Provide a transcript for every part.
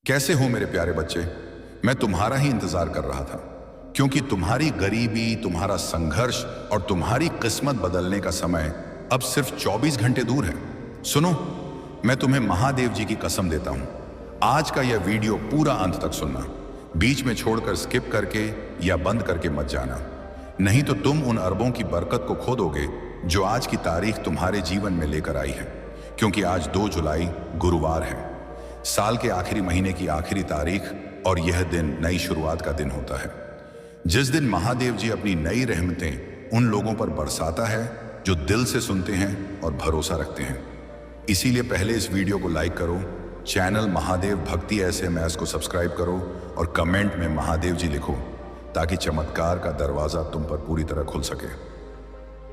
कैसे हो मेरे प्यारे बच्चे। मैं तुम्हारा ही इंतजार कर रहा था, क्योंकि तुम्हारी गरीबी, तुम्हारा संघर्ष और तुम्हारी किस्मत बदलने का समय अब सिर्फ 24 घंटे दूर है। सुनो, मैं तुम्हें महादेव जी की कसम देता हूं, आज का यह वीडियो पूरा अंत तक सुनना, बीच में छोड़कर स्किप करके या बंद करके मत जाना, नहीं तो तुम उन अरबों की बरकत को खो दोगे जो आज की तारीख तुम्हारे जीवन में लेकर आई है। क्योंकि आज 2 जुलाई गुरुवार है, साल के आखिरी महीने की आखिरी तारीख, और यह दिन नई शुरुआत का दिन होता है, जिस दिन महादेव जी अपनी नई रहमतें उन लोगों पर बरसाता है जो दिल से सुनते हैं और भरोसा रखते हैं। इसीलिए पहले इस वीडियो को लाइक करो, चैनल महादेव भक्ति SMS को सब्सक्राइब करो और कमेंट में महादेव जी लिखो, ताकि चमत्कार का दरवाजा तुम पर पूरी तरह खुल सके।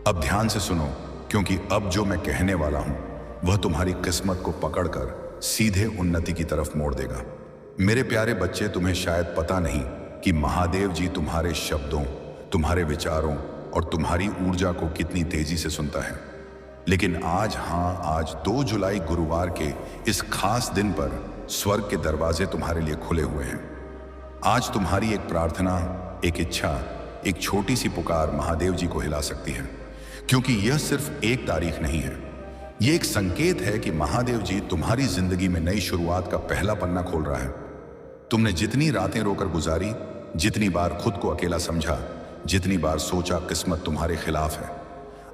अब ध्यान से सुनो, क्योंकि अब जो मैं कहने वाला हूं वह तुम्हारी किस्मत को पकड़कर सीधे उन्नति की तरफ मोड़ देगा। मेरे प्यारे बच्चे, तुम्हें शायद पता नहीं कि महादेव जी तुम्हारे शब्दों, तुम्हारे विचारों और तुम्हारी ऊर्जा को कितनी तेजी से सुनता है। लेकिन आज 2 जुलाई गुरुवार के इस खास दिन पर स्वर्ग के दरवाजे तुम्हारे लिए खुले हुए हैं। आज तुम्हारी एक प्रार्थना, एक इच्छा, एक छोटी सी पुकार महादेव जी को हिला सकती है। क्योंकि यह सिर्फ एक तारीख नहीं है, यह एक संकेत है कि महादेव जी तुम्हारी जिंदगी में नई शुरुआत का पहला पन्ना खोल रहा है। तुमने जितनी रातें रोकर गुजारी, जितनी बार खुद को अकेला समझा, जितनी बार सोचा किस्मत तुम्हारे खिलाफ है,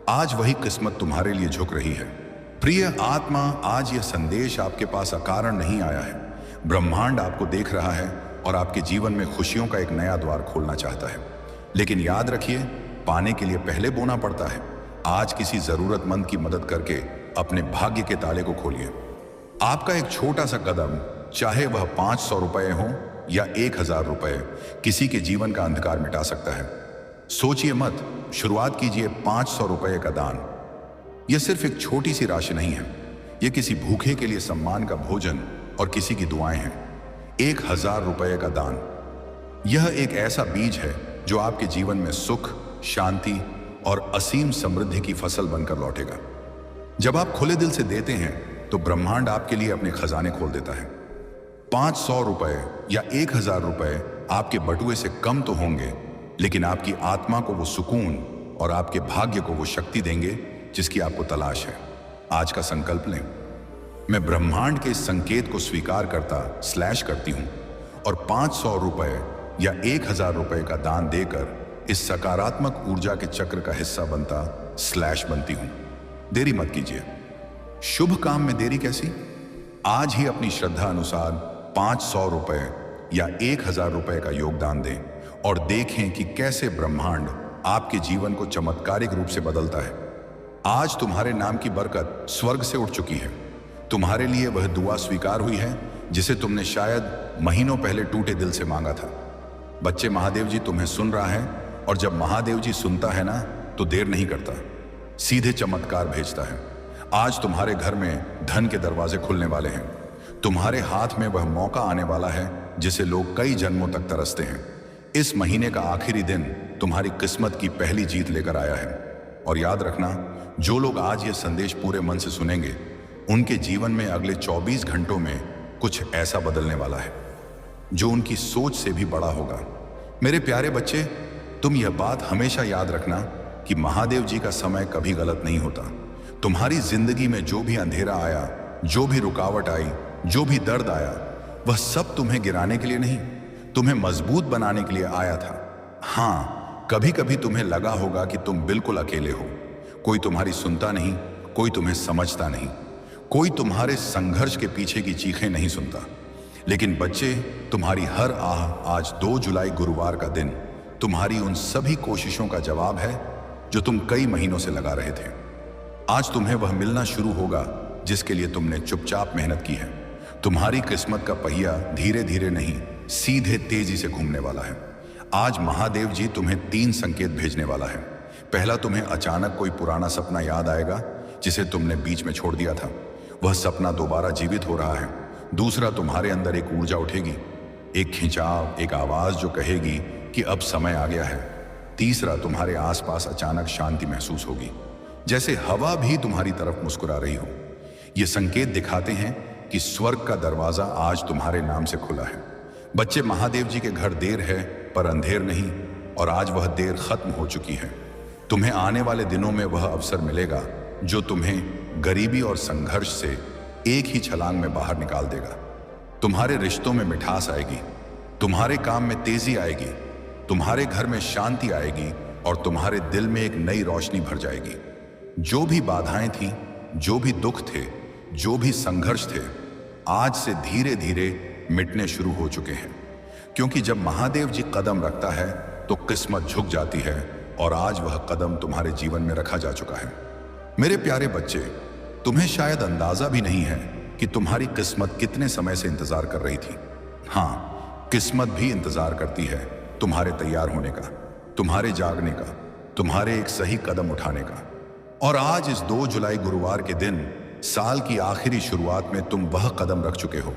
आज वही किस्मत तुम्हारे लिए झुक रही है। प्रिय आत्मा, आज यह संदेश आपके पास अकारण नहीं आया है। ब्रह्मांड आपको देख रहा है और आपके जीवन में खुशियों का एक नया द्वार खोलना चाहता है। लेकिन याद रखिए, पाने के लिए पहले बोना पड़ता है। आज किसी जरूरतमंद की मदद करके अपने भाग्य के ताले को खोलिए। आपका एक छोटा सा कदम, चाहे वह 500 रुपए हो या 1000 रुपए, किसी के जीवन का अंधकार मिटा सकता है। सोचिए मत, शुरुआत कीजिए 500 रुपए का दान। यह सिर्फ एक छोटी सी राशि नहीं है, यह किसी भूखे के लिए सम्मान का भोजन और किसी की दुआएं हैं। 1000 रुपए का दान, यह एक ऐसा बीज है जो आपके जीवन में सुख, शांति और असीम समृद्धि की फसल बनकर लौटेगा। जब आप खुले दिल से देते हैं तो ब्रह्मांड आपके लिए अपने खजाने खोल देता है। 500 रुपए या 1000 रुपए आपके बटुए से कम तो होंगे, लेकिन आपकी आत्मा को वो सुकून और आपके भाग्य को वो शक्ति देंगे जिसकी आपको तलाश है। आज का संकल्प लें, मैं ब्रह्मांड के इस संकेत को स्वीकार करती हूं और 500 रुपए या 1000 रुपए का दान देकर इस सकारात्मक ऊर्जा के चक्र का हिस्सा बनती हूं। देरी मत कीजिए। शुभ काम में देरी कैसी? आज ही अपनी श्रद्धा अनुसार 500 रुपए या 1000 रुपए का योगदान दें और देखें कि कैसे ब्रह्मांड आपके जीवन को चमत्कारिक रूप से बदलता है। आज तुम्हारे नाम की बरकत स्वर्ग से उठ चुकी है। तुम्हारे लिए वह दुआ स्वीकार हुई है जिसे तुमने शायद महीनों पहले टूटे दिल से मांगा था। बच्चे, महादेव जी तुम्हें सुन रहा है, और जब महादेव जी सुनता है ना, तो देर नहीं करता, सीधे चमत्कार भेजता है। आज तुम्हारे घर में धन के दरवाजे खुलने वाले हैं। तुम्हारे हाथ में वह मौका आने वाला है जिसे लोग कई जन्मों तक तरसते हैं। इस महीने का आखिरी दिन तुम्हारी किस्मत की पहली जीत लेकर आया है। और याद रखना, जो लोग आज यह संदेश पूरे मन से सुनेंगे, उनके जीवन में अगले 24 घंटों में कुछ ऐसा बदलने वाला है जो उनकी सोच से भी बड़ा होगा। मेरे प्यारे बच्चे, तुम यह बात हमेशा याद रखना कि महादेव जी का समय कभी गलत नहीं होता। तुम्हारी जिंदगी में जो भी अंधेरा आया, जो भी रुकावट आई, जो भी दर्द आया, वह सब तुम्हें गिराने के लिए नहीं, तुम्हें मजबूत बनाने के लिए आया था। हाँ, कभी कभी तुम्हें लगा होगा कि तुम बिल्कुल अकेले हो, कोई तुम्हारी सुनता नहीं, कोई तुम्हें समझता नहीं, कोई तुम्हारे संघर्ष के पीछे की चीखें नहीं सुनता। लेकिन बच्चे, तुम्हारी हर आह आज 2 जुलाई गुरुवार का दिन तुम्हारी उन सभी कोशिशों का जवाब है जो तुम कई महीनों से लगा रहे थे। आज तुम्हें वह मिलना शुरू होगा जिसके लिए तुमने चुपचाप मेहनत की है। तुम्हारी किस्मत का पहिया धीरे धीरे नहीं, सीधे तेजी से घूमने वाला है। आज महादेव जी तुम्हें 3 संकेत भेजने वाला है। पहला, तुम्हें अचानक कोई पुराना सपना याद आएगा जिसे तुमने बीच में छोड़ दिया था। वह सपना दोबारा जीवित हो रहा है। दूसरा, तुम्हारे अंदर एक ऊर्जा उठेगी, एक खिंचाव, एक आवाज जो कहेगी कि अब समय आ गया है। तीसरा, तुम्हारे आसपास अचानक शांति महसूस होगी, जैसे हवा भी तुम्हारी तरफ मुस्कुरा रही हो। ये संकेत दिखाते हैं कि स्वर्ग का दरवाजा आज तुम्हारे नाम से खुला है। बच्चे, महादेव जी के घर देर है पर अंधेर नहीं, और आज वह देर खत्म हो चुकी है। तुम्हें आने वाले दिनों में वह अवसर मिलेगा जो तुम्हें गरीबी और संघर्ष से एक ही छलांग में बाहर निकाल देगा। तुम्हारे रिश्तों में मिठास आएगी, तुम्हारे काम में तेजी आएगी, तुम्हारे घर में शांति आएगी और तुम्हारे दिल में एक नई रोशनी भर जाएगी। जो भी बाधाएं थीं, जो भी दुख थे, जो भी संघर्ष थे, आज से धीरे धीरे मिटने शुरू हो चुके हैं। क्योंकि जब महादेव जी कदम रखता है तो किस्मत झुक जाती है, और आज वह कदम तुम्हारे जीवन में रखा जा चुका है। मेरे प्यारे बच्चे, तुम्हें शायद अंदाजा भी नहीं है कि तुम्हारी किस्मत कितने समय से इंतजार कर रही थी। हाँ, किस्मत भी इंतजार करती है तुम्हारे तैयार होने का, तुम्हारे जागने का, तुम्हारे एक सही कदम उठाने का। और आज इस 2 जुलाई गुरुवार के दिन, साल की आखिरी शुरुआत में तुम वह कदम रख चुके हो।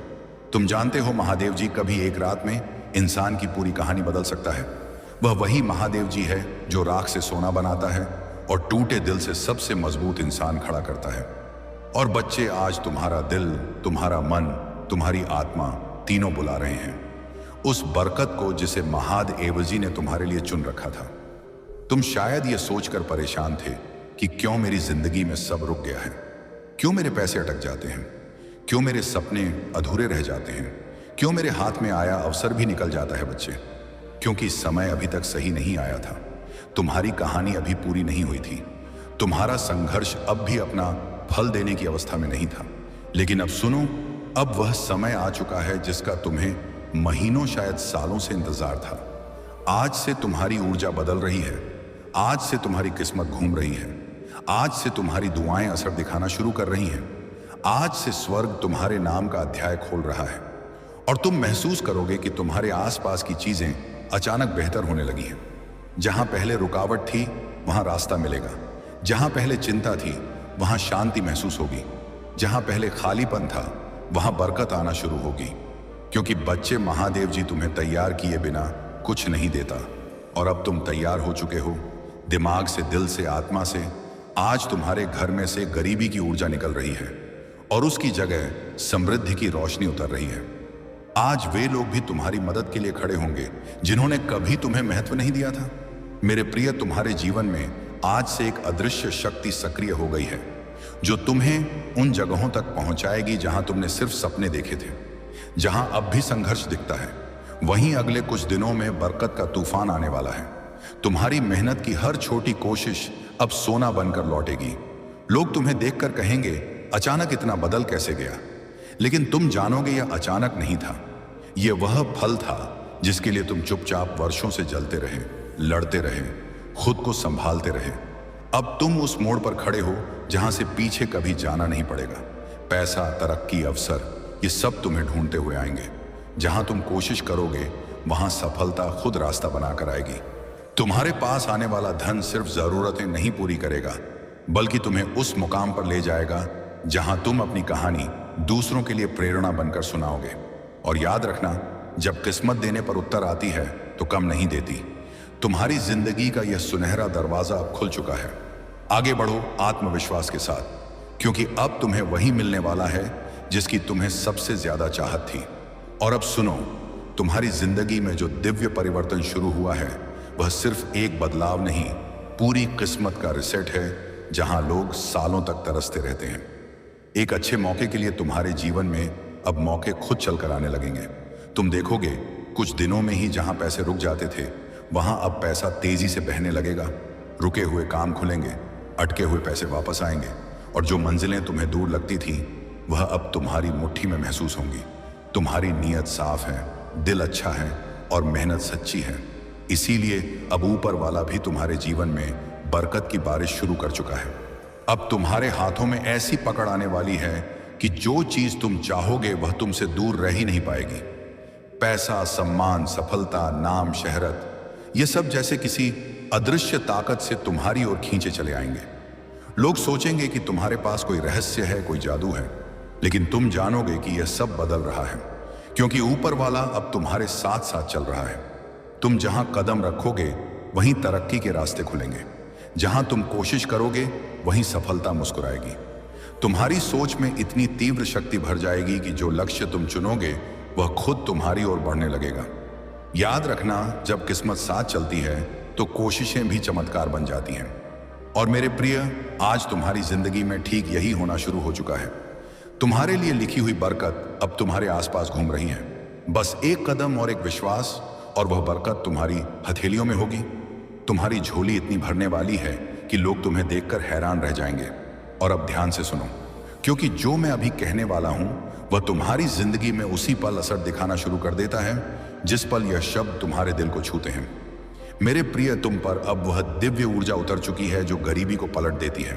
तुम जानते हो, महादेव जी कभी एक रात में इंसान की पूरी कहानी बदल सकता है। वह वही महादेव जी है जो राख से सोना बनाता है और टूटे दिल से सबसे मजबूत इंसान खड़ा करता है। और बच्चे, आज तुम्हारा दिल, तुम्हारा मन, तुम्हारी आत्मा तीनों बुला रहे हैं उस बरकत को जिसे महादेव जी ने तुम्हारे लिए चुन रखा था। तुम शायद ये सोचकर परेशान थे कि क्यों मेरी जिंदगी में सब रुक गया है, क्यों मेरे पैसे अटक जाते हैं, क्यों मेरे सपने अधूरे रह जाते हैं, क्यों मेरे हाथ में आया अवसर भी निकल जाता है। बच्चे, क्योंकि समय अभी तक सही नहीं आया था। तुम्हारी कहानी अभी पूरी नहीं हुई थी। तुम्हारा संघर्ष अब भी अपना फल देने की अवस्था में नहीं था। लेकिन अब सुनो, अब वह समय आ चुका है जिसका तुम्हें महीनों, शायद सालों से इंतजार था। आज से तुम्हारी ऊर्जा बदल रही है, आज से तुम्हारी किस्मत घूम रही है, आज से तुम्हारी दुआएं असर दिखाना शुरू कर रही हैं, आज से स्वर्ग तुम्हारे नाम का अध्याय खोल रहा है। और तुम महसूस करोगे कि तुम्हारे आसपास की चीजें अचानक बेहतर होने लगी हैं। जहां पहले रुकावट थी वहां रास्ता मिलेगा, जहां पहले चिंता थी वहां शांति महसूस होगी, जहां पहले खालीपन था वहां बरकत आना शुरू होगी। क्योंकि बच्चे, महादेव जी तुम्हें तैयार किए बिना कुछ नहीं देता, और अब तुम तैयार हो चुके हो, दिमाग से, दिल से, आत्मा से। आज तुम्हारे घर में से गरीबी की ऊर्जा निकल रही है और उसकी जगह समृद्धि की रोशनी उतर रही है। आज वे लोग भी तुम्हारी मदद के लिए खड़े होंगे जिन्होंने कभी तुम्हें महत्व नहीं दिया था। मेरे प्रिय, तुम्हारे जीवन में आज से एक अदृश्य शक्ति सक्रिय हो गई है जो तुम्हें उन जगहों तक पहुंचाएगी जहां तुमने सिर्फ सपने देखे थे। जहां अब भी संघर्ष दिखता है, वहीं अगले कुछ दिनों में बरकत का तूफान आने वाला है। तुम्हारी मेहनत की हर छोटी कोशिश अब सोना बनकर लौटेगी। लोग तुम्हें देखकर कहेंगे, अचानक इतना बदल कैसे गया? लेकिन तुम जानोगे यह अचानक नहीं था। यह वह फल था जिसके लिए तुम चुपचाप वर्षों से जलते रहे, लड़ते रहे, खुद को संभालते रहे। अब तुम उस मोड़ पर खड़े हो जहां से पीछे कभी जाना नहीं पड़ेगा। पैसा, तरक्की, अवसर, ये सब तुम्हें ढूंढते हुए आएंगे। जहां तुम कोशिश करोगे वहां सफलता खुद रास्ता बनाकर आएगी। तुम्हारे पास आने वाला धन सिर्फ जरूरतें नहीं पूरी करेगा, बल्कि तुम्हें उस मुकाम पर ले जाएगा जहां तुम अपनी कहानी दूसरों के लिए प्रेरणा बनकर सुनाओगे। और याद रखना, जब किस्मत देने पर उत्तर आती है तो कम नहीं देती। तुम्हारी जिंदगी का यह सुनहरा दरवाजा अब खुल चुका है। आगे बढ़ो आत्मविश्वास के साथ, क्योंकि अब तुम्हें वही मिलने वाला है जिसकी तुम्हें सबसे ज्यादा चाहत थी। और अब सुनो, तुम्हारी जिंदगी में जो दिव्य परिवर्तन शुरू हुआ है वह सिर्फ एक बदलाव नहीं, पूरी किस्मत का रिसेट है जहां लोग सालों तक तरसते रहते हैं। एक अच्छे मौके के लिए तुम्हारे जीवन में अब मौके खुद चलकर आने लगेंगे। तुम देखोगे, कुछ दिनों में ही जहां पैसे रुक जाते थे वहां अब पैसा तेजी से बहने लगेगा। रुके हुए काम खुलेंगे, अटके हुए पैसे वापस आएंगे, और जो मंजिलें तुम्हें दूर लगती थीं वह अब तुम्हारी मुट्ठी में महसूस होंगी। तुम्हारी नीयत साफ है, दिल अच्छा है और मेहनत सच्ची है। इसीलिए अब ऊपर वाला भी तुम्हारे जीवन में बरकत की बारिश शुरू कर चुका है। अब तुम्हारे हाथों में ऐसी पकड़ आने वाली है कि जो चीज तुम चाहोगे वह तुमसे दूर रह ही नहीं पाएगी। पैसा, सम्मान, सफलता, नाम, शहरत, ये सब जैसे किसी अदृश्य ताकत से तुम्हारी ओर खींचे चले आएंगे। लोग सोचेंगे कि तुम्हारे पास कोई रहस्य है, कोई जादू है, लेकिन तुम जानोगे कि यह सब बदल रहा है, क्योंकि ऊपर वाला अब तुम्हारे साथ साथ चल रहा है। तुम जहां कदम रखोगे वहीं तरक्की के रास्ते खुलेंगे, जहां तुम कोशिश करोगे वहीं सफलता मुस्कुराएगी। तुम्हारी सोच में इतनी तीव्र शक्ति भर जाएगी कि जो लक्ष्य तुम चुनोगे वह खुद तुम्हारी ओर बढ़ने लगेगा। याद रखना, जब किस्मत साथ चलती है तो कोशिशें भी चमत्कार बन जाती हैं। और मेरे प्रिय, आज तुम्हारी जिंदगी में ठीक यही होना शुरू हो चुका है। तुम्हारे लिए लिखी हुई बरकत अब तुम्हारे आसपास घूम रही है। बस एक कदम और एक विश्वास और वह बरकत तुम्हारी हथेलियों में होगी। तुम्हारी झोली इतनी भरने वाली है कि लोग तुम्हें देखकर हैरान रह जाएंगे। और अब ध्यान से सुनो, क्योंकि जो मैं अभी कहने वाला हूं वह तुम्हारी जिंदगी में उसी पल असर दिखाना शुरू कर देता है जिस पल यह शब्द तुम्हारे दिल को छूते हैं। मेरे प्रिय, तुम पर अब वह दिव्य ऊर्जा उतर चुकी है जो गरीबी को पलट देती है,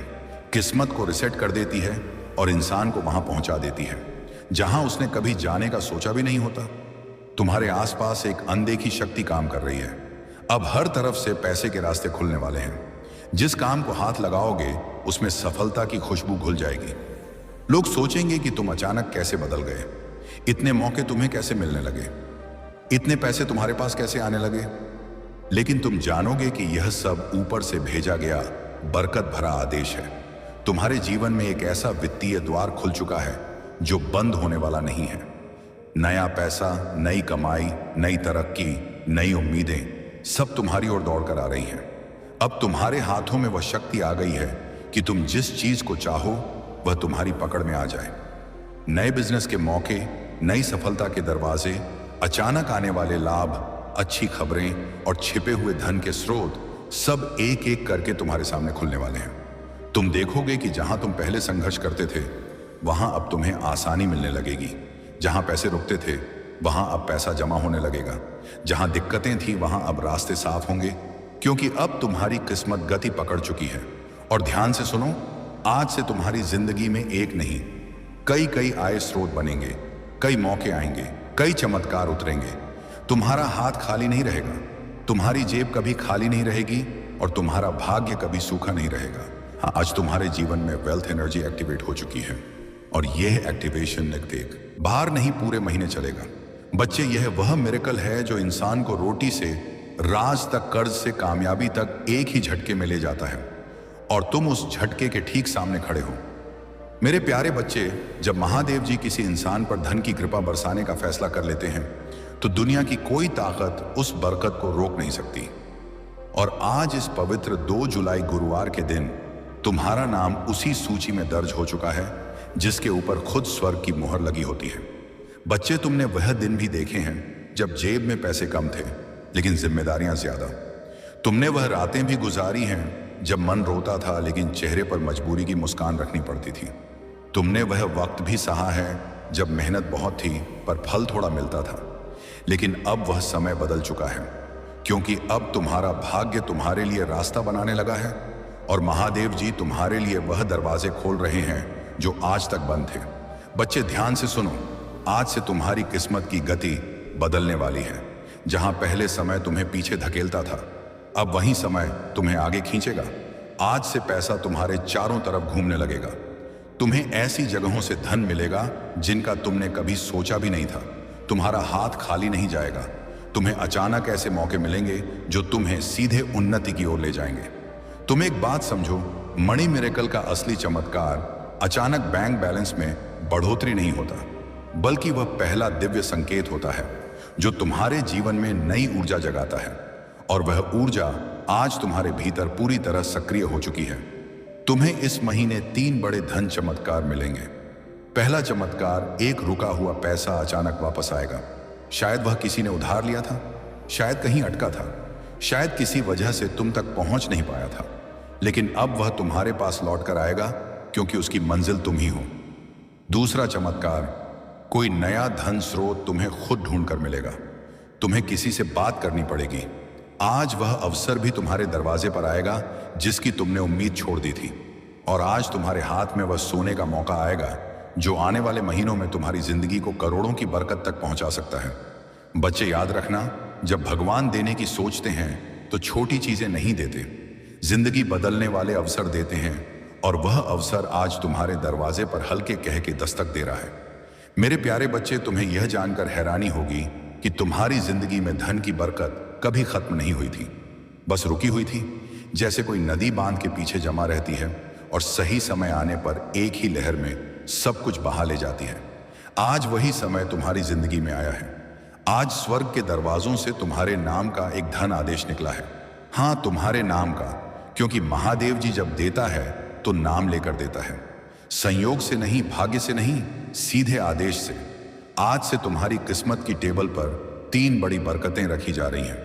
किस्मत को रिसेट कर देती है और इंसान को वहां पहुंचा देती है जहां उसने कभी जाने का सोचा भी नहीं होता। तुम्हारे आसपास एक अनदेखी शक्ति काम कर रही है। अब हर तरफ से पैसे के रास्ते खुलने वाले हैं। जिस काम को हाथ लगाओगे उसमें सफलता की खुशबू घुल जाएगी। लोग सोचेंगे कि तुम अचानक कैसे बदल गए, इतने मौके तुम्हें कैसे मिलने लगे, इतने पैसे तुम्हारे पास कैसे आने लगे। लेकिन तुम जानोगे कि यह सब ऊपर से भेजा गया बरकत भरा आदेश है। तुम्हारे जीवन में एक ऐसा वित्तीय द्वार खुल चुका है जो बंद होने वाला नहीं है। नया पैसा, नई कमाई, नई तरक्की, नई उम्मीदें सब तुम्हारी ओर दौड़ कर आ रही हैं। अब तुम्हारे हाथों में वह शक्ति आ गई है कि तुम जिस चीज को चाहो वह तुम्हारी पकड़ में आ जाए। नए बिजनेस के मौके, नई सफलता के दरवाजे, अचानक आने वाले लाभ, अच्छी खबरें और छिपे हुए धन के स्रोत सब एक एक करके तुम्हारे सामने खुलने वाले हैं। तुम देखोगे कि जहां तुम पहले संघर्ष करते थे वहां अब तुम्हें आसानी मिलने लगेगी। जहां पैसे रुकते थे वहां अब पैसा जमा होने लगेगा। जहां दिक्कतें थी वहां अब रास्ते साफ होंगे, क्योंकि अब तुम्हारी किस्मत गति पकड़ चुकी है। और ध्यान से सुनो, आज से तुम्हारी जिंदगी में एक नहीं, कई कई आय स्रोत बनेंगे, कई मौके आएंगे, कई चमत्कार उतरेंगे। तुम्हारा हाथ खाली नहीं रहेगा, तुम्हारी जेब कभी खाली नहीं रहेगी और तुम्हारा भाग्य कभी सूखा नहीं रहेगा। हाँ, आज तुम्हारे जीवन में वेल्थ एनर्जी एक्टिवेट हो चुकी है और यह एक्टिवेशन देख बाहर नहीं पूरे महीने चलेगा। बच्चे, यह वह मिरेकल है जो इंसान को रोटी से राज तक, कर्ज से कामयाबी तक एक ही झटके में ले जाता है और तुम उस झटके के ठीक सामने खड़े हो। मेरे प्यारे बच्चे, जब महादेव जी किसी इंसान पर धन की कृपा बरसाने का फैसला कर लेते हैं तो दुनिया की कोई ताकत उस बरकत को रोक नहीं सकती। और आज इस पवित्र 2 जुलाई गुरुवार के दिन तुम्हारा नाम उसी सूची में दर्ज हो चुका है जिसके ऊपर खुद स्वर्ग की मुहर लगी होती है। बच्चे, तुमने वह दिन भी देखे हैं जब जेब में पैसे कम थे लेकिन जिम्मेदारियां ज्यादा। तुमने वह रातें भी गुजारी हैं जब मन रोता था लेकिन चेहरे पर मजबूरी की मुस्कान रखनी पड़ती थी। तुमने वह वक्त भी सहा है जब मेहनत बहुत थी पर फल थोड़ा मिलता था। लेकिन अब वह समय बदल चुका है, क्योंकि अब तुम्हारा भाग्य तुम्हारे लिए रास्ता बनाने लगा है और महादेव जी तुम्हारे लिए वह दरवाजे खोल रहे हैं जो आज तक बंद थे। बच्चे, ध्यान से सुनो, आज से तुम्हारी किस्मत की गति बदलने वाली है। जहां पहले समय तुम्हें पीछे धकेलता था, अब वही समय तुम्हें आगे खींचेगा। आज से पैसा तुम्हारे चारों तरफ घूमने लगेगा। तुम्हें ऐसी जगहों से धन मिलेगा जिनका तुमने कभी सोचा भी नहीं था। तुम्हारा हाथ खाली नहीं जाएगा। तुम्हें अचानक ऐसे मौके मिलेंगे जो तुम्हें सीधे उन्नति की ओर ले जाएंगे। तुम एक बात समझो, मनी मिरेकल का असली चमत्कार अचानक बैंक बैलेंस में बढ़ोतरी नहीं होता, बल्कि वह पहला दिव्य संकेत होता है जो तुम्हारे जीवन में नई ऊर्जा जगाता है। और वह ऊर्जा आज तुम्हारे भीतर पूरी तरह सक्रिय हो चुकी है। तुम्हें इस महीने 3 बड़े धन चमत्कार मिलेंगे। पहला चमत्कार, एक रुका हुआ पैसा अचानक वापस आएगा। शायद वह किसी ने उधार लिया था, शायद कहीं अटका था, शायद किसी वजह से तुम तक पहुंच नहीं पाया था, लेकिन अब वह तुम्हारे पास लौट कर आएगा क्योंकि उसकी मंजिल तुम ही हो। दूसरा चमत्कार, कोई नया धन स्रोत तुम्हें खुद ढूंढ कर मिलेगा। तुम्हें किसी से बात करनी पड़ेगी। आज वह अवसर भी तुम्हारे दरवाजे पर आएगा जिसकी तुमने उम्मीद छोड़ दी थी। और आज तुम्हारे हाथ में वह सोने का मौका आएगा जो आने वाले महीनों में तुम्हारी जिंदगी को करोड़ों की बरकत तक पहुंचा सकता है। बच्चे, याद रखना, जब भगवान देने की सोचते हैं तो छोटी चीजें नहीं देते, जिंदगी बदलने वाले अवसर देते हैं। और वह अवसर आज तुम्हारे दरवाजे पर हल्के कह के दस्तक दे रहा है। मेरे प्यारे बच्चे, तुम्हें यह जानकर हैरानी होगी कि तुम्हारी जिंदगी में धन की बरकत कभी खत्म नहीं हुई थी, बस रुकी हुई थी। जैसे कोई नदी बांध के पीछे जमा रहती है और सही समय आने पर एक ही लहर में सब कुछ बहा ले जाती है। आज वही समय तुम्हारी जिंदगी में आया है। आज स्वर्ग के दरवाजों से तुम्हारे नाम का एक धन आदेश निकला है। हाँ, तुम्हारे नाम का, क्योंकि महादेव जी जब देता है तो नाम लेकर देता है। संयोग से नहीं, भाग्य से नहीं, सीधे आदेश से। आज से तुम्हारी किस्मत की टेबल पर 3 बड़ी बरकतें रखी जा रही हैं।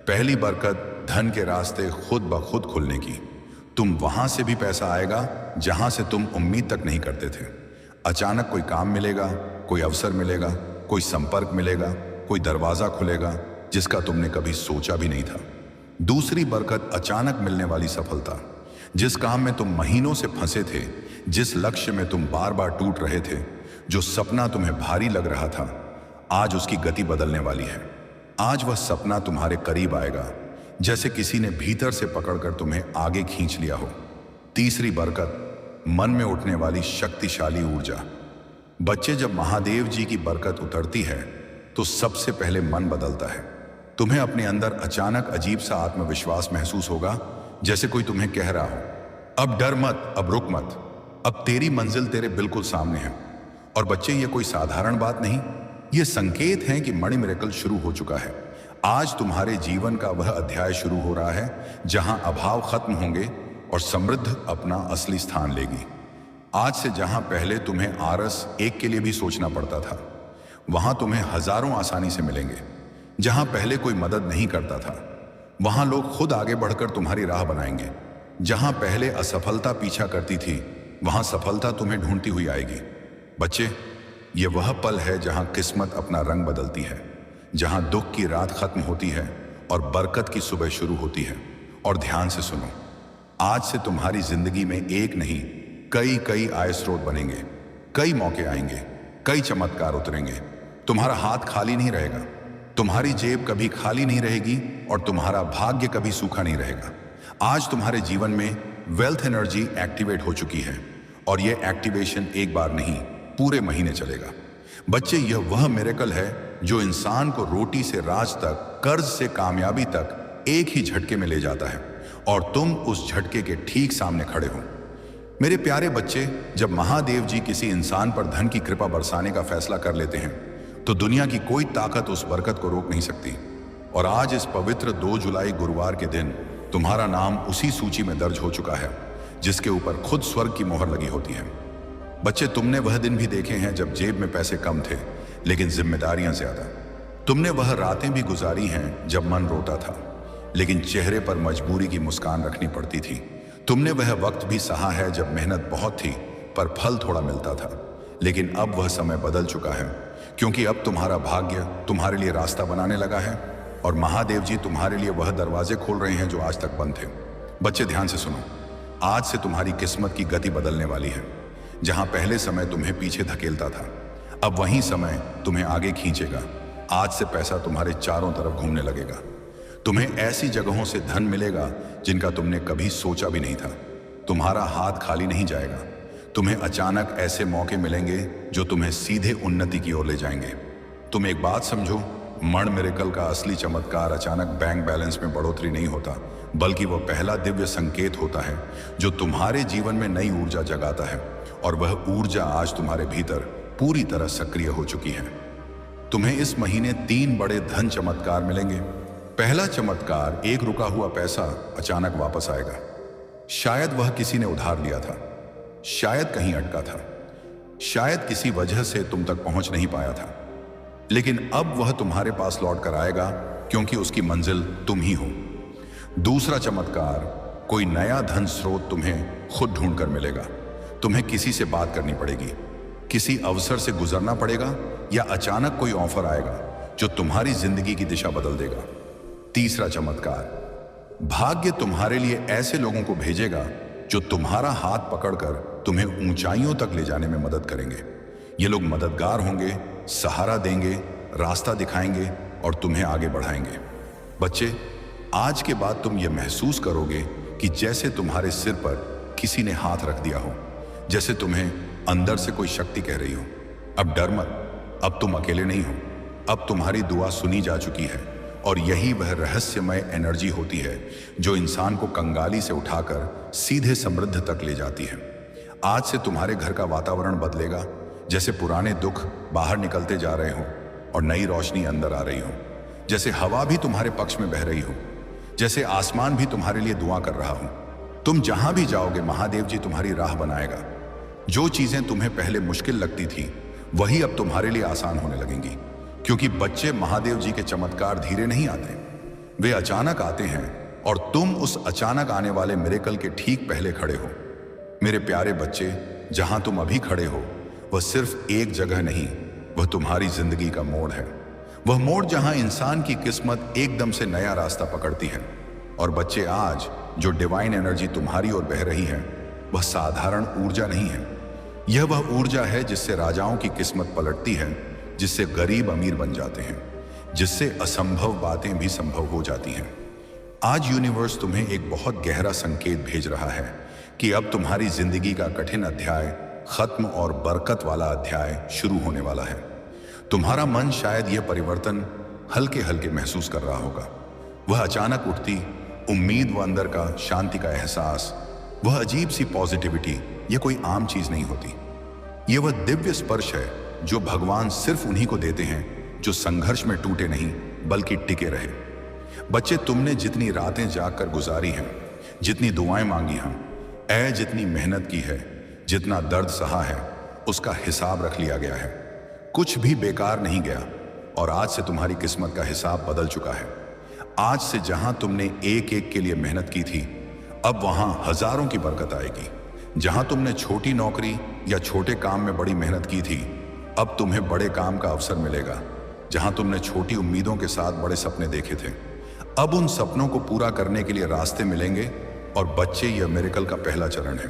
पहली बरकत, धन के रास्ते खुद ब खुद खुलने की। तुम वहां से भी पैसा आएगा जहां से तुम उम्मीद तक नहीं करते थे। अचानक कोई काम मिलेगा, कोई अवसर मिलेगा, कोई संपर्क मिलेगा, कोई दरवाजा खुलेगा जिसका तुमने कभी सोचा भी नहीं था। दूसरी बरकत, अचानक मिलने वाली सफलता। जिस काम में तुम महीनों से फंसे थे, जिस लक्ष्य में तुम बार बार टूट रहे थे, जो सपना तुम्हें भारी लग रहा था, आज उसकी गति बदलने वाली है। आज वह सपना तुम्हारे करीब आएगा, जैसे किसी ने भीतर से पकड़कर तुम्हें आगे खींच लिया हो। तीसरी बरकत, मन में उठने वाली शक्तिशाली ऊर्जा। बच्चे, जब महादेव जी की बरकत उतरती है तो सबसे पहले मन बदलता है। तुम्हें अपने अंदर अचानक अजीब सा आत्मविश्वास महसूस होगा, जैसे कोई तुम्हें कह रहा हो, अब डर मत, अब रुक मत, अब तेरी मंजिल तेरे बिल्कुल सामने है। और बच्चे, ये कोई साधारण बात नहीं, ये संकेत है कि मणि मिरेकल शुरू हो चुका है। आज तुम्हारे जीवन का वह अध्याय शुरू हो रहा है जहां अभाव खत्म होंगे और समृद्ध अपना असली स्थान लेगी। आज से जहां पहले तुम्हें आरस एक के लिए भी सोचना पड़ता था, वहां तुम्हें हजारों आसानी से मिलेंगे। जहां पहले कोई मदद नहीं करता था, वहां लोग खुद आगे बढ़कर तुम्हारी राह बनाएंगे। जहां पहले असफलता पीछा करती थी, वहां सफलता तुम्हें ढूंढती हुई आएगी। बच्चे, ये वह पल है जहां किस्मत अपना रंग बदलती है, जहां दुख की रात खत्म होती है और बरकत की सुबह शुरू होती है। और ध्यान से सुनो, आज से तुम्हारी जिंदगी में एक नहीं, कई आय स्रोत बनेंगे, कई मौके आएंगे, कई चमत्कार उतरेंगे। तुम्हारा हाथ खाली नहीं रहेगा, तुम्हारी जेब कभी खाली नहीं रहेगी और तुम्हारा भाग्य कभी सूखा नहीं रहेगा। आज तुम्हारे जीवन में वेल्थ एनर्जी एक्टिवेट हो चुकी है और यह एक्टिवेशन एक बार नहीं, पूरे महीने चलेगा। बच्चे, यह वह मिरेकल है जो इंसान को रोटी से राज तक, कर्ज से कामयाबी तक एक ही झटके में ले जाता है और तुम उस झटके के ठीक सामने खड़े हो। मेरे प्यारे बच्चे, जब महादेव जी किसी इंसान पर धन की कृपा बरसाने का फैसला कर लेते हैं तो दुनिया की कोई ताकत उस बरकत को रोक नहीं सकती। और आज इस पवित्र 2 जुलाई गुरुवार के दिन तुम्हारा नाम उसी सूची में दर्ज हो चुका है जिसके ऊपर खुद स्वर्ग की मोहर लगी होती है। बच्चे, तुमने वह दिन भी देखे हैं जब जेब में पैसे कम थे लेकिन जिम्मेदारियां ज्यादा। तुमने वह रातें भी गुजारी हैं जब मन रोता था लेकिन चेहरे पर मजबूरी की मुस्कान रखनी पड़ती थी। तुमने वह वक्त भी सहा है जब मेहनत बहुत थी पर फल थोड़ा मिलता था। लेकिन अब वह समय बदल चुका है, क्योंकि अब तुम्हारा भाग्य तुम्हारे लिए रास्ता बनाने लगा है और महादेव जी तुम्हारे लिए वह दरवाजे खोल रहे हैं जो आज तक बंद थे। बच्चे, ध्यान से सुनो, आज से तुम्हारी किस्मत की गति बदलने वाली है। जहां पहले समय तुम्हें पीछे धकेलता था, अब वही समय तुम्हें आगे खींचेगा। आज से पैसा तुम्हारे चारों तरफ घूमने लगेगा। तुम्हें ऐसी जगहों से धन मिलेगा जिनका तुमने कभी सोचा भी नहीं था। तुम्हारा हाथ खाली नहीं जाएगा। तुम्हें अचानक ऐसे मौके मिलेंगे जो तुम्हें सीधे उन्नति की ओर ले जाएंगे। तुम एक बात समझो, मणि मिरेकल का असली चमत्कार अचानक बैंक बैलेंस में बढ़ोतरी नहीं होता, बल्कि वह पहला दिव्य संकेत होता है जो तुम्हारे जीवन में नई ऊर्जा जगाता है। और वह ऊर्जा आज तुम्हारे भीतर पूरी तरह सक्रिय हो चुकी है। तुम्हें इस महीने 3 बड़े धन चमत्कार मिलेंगे। पहला चमत्कार, एक रुका हुआ पैसा अचानक वापस आएगा। शायद वह किसी ने उधार लिया था, शायद कहीं अटका था, शायद किसी वजह से तुम तक पहुंच नहीं पाया था, लेकिन अब वह तुम्हारे पास लौट कर आएगा क्योंकि उसकी मंजिल तुम ही हो। दूसरा चमत्कार, कोई नया धन स्रोत तुम्हें खुद ढूंढ कर मिलेगा। तुम्हें किसी से बात करनी पड़ेगी, किसी अवसर से गुजरना पड़ेगा या अचानक कोई ऑफर आएगा जो तुम्हारी जिंदगी की दिशा बदल देगा। तीसरा चमत्कार, भाग्य तुम्हारे लिए ऐसे लोगों को भेजेगा जो तुम्हारा हाथ पकड़कर तुम्हें ऊंचाइयों तक ले जाने में मदद करेंगे। ये लोग मददगार होंगे, सहारा देंगे, रास्ता दिखाएंगे और तुम्हें आगे बढ़ाएंगे। बच्चे, आज के बाद तुम ये महसूस करोगे कि जैसे तुम्हारे सिर पर किसी ने हाथ रख दिया हो, जैसे तुम्हें अंदर से कोई शक्ति कह रही हो, अब डर मत, अब तुम अकेले नहीं हो, अब तुम्हारी दुआ सुनी जा चुकी है और यही वह रहस्यमय एनर्जी होती है जो इंसान को कंगाली से उठाकर सीधे समृद्ध तक ले जाती है। आज से तुम्हारे घर का वातावरण बदलेगा, जैसे पुराने दुख बाहर निकलते जा रहे हो और नई रोशनी अंदर आ रही हो, जैसे हवा भी तुम्हारे पक्ष में बह रही हो, जैसे आसमान भी तुम्हारे लिए दुआ कर रहा हो। तुम जहां भी जाओगे महादेव जी तुम्हारी राह बनाएगा। जो चीजें तुम्हें पहले मुश्किल लगती थी वही अब तुम्हारे लिए आसान होने लगेंगी, क्योंकि बच्चे महादेव जी के चमत्कार धीरे नहीं आते, वे अचानक आते हैं और तुम उस अचानक आने वाले मिरेकल के ठीक पहले खड़े हो। मेरे प्यारे बच्चे, जहां तुम अभी खड़े हो वह सिर्फ एक जगह नहीं, वह तुम्हारी जिंदगी का मोड़ है। वह मोड़ जहां इंसान की किस्मत एकदम से नया रास्ता पकड़ती है। और बच्चे, आज जो डिवाइन एनर्जी तुम्हारी ओर बह रही है वह साधारण ऊर्जा नहीं है। यह वह ऊर्जा है जिससे राजाओं की किस्मत पलटती है, जिससे गरीब अमीर बन जाते हैं, जिससे असंभव बातें भी संभव हो जाती हैं। आज यूनिवर्स तुम्हें एक बहुत गहरा संकेत भेज रहा है कि अब तुम्हारी जिंदगी का कठिन अध्याय खत्म और बरकत वाला अध्याय शुरू होने वाला है। तुम्हारा मन शायद यह परिवर्तन हल्के हल्के महसूस कर रहा होगा। वह अचानक उठती उम्मीद व अंदर का शांति का एहसास, वह अजीब सी पॉजिटिविटी, यह कोई आम चीज नहीं होती। यह वह दिव्य स्पर्श है जो भगवान सिर्फ उन्हीं को देते हैं जो संघर्ष में टूटे नहीं बल्कि टिके रहे। बच्चे, तुमने जितनी रातें जागकर गुजारी हैं, जितनी दुआएं मांगी हैं, जितनी मेहनत की है, जितना दर्द सहा है, उसका हिसाब रख लिया गया है। कुछ भी बेकार नहीं गया और आज से तुम्हारी किस्मत का हिसाब बदल चुका है। आज से जहां तुमने एक एक के लिए मेहनत की थी, अब वहां हजारों की बरकत आएगी। जहां तुमने छोटी नौकरी या छोटे काम में बड़ी मेहनत की थी, अब तुम्हें बड़े काम का अवसर मिलेगा। जहां तुमने छोटी उम्मीदों के साथ बड़े सपने देखे थे, अब उन सपनों को पूरा करने के लिए रास्ते मिलेंगे। और बच्चे, यह मिरेकल का पहला चरण है,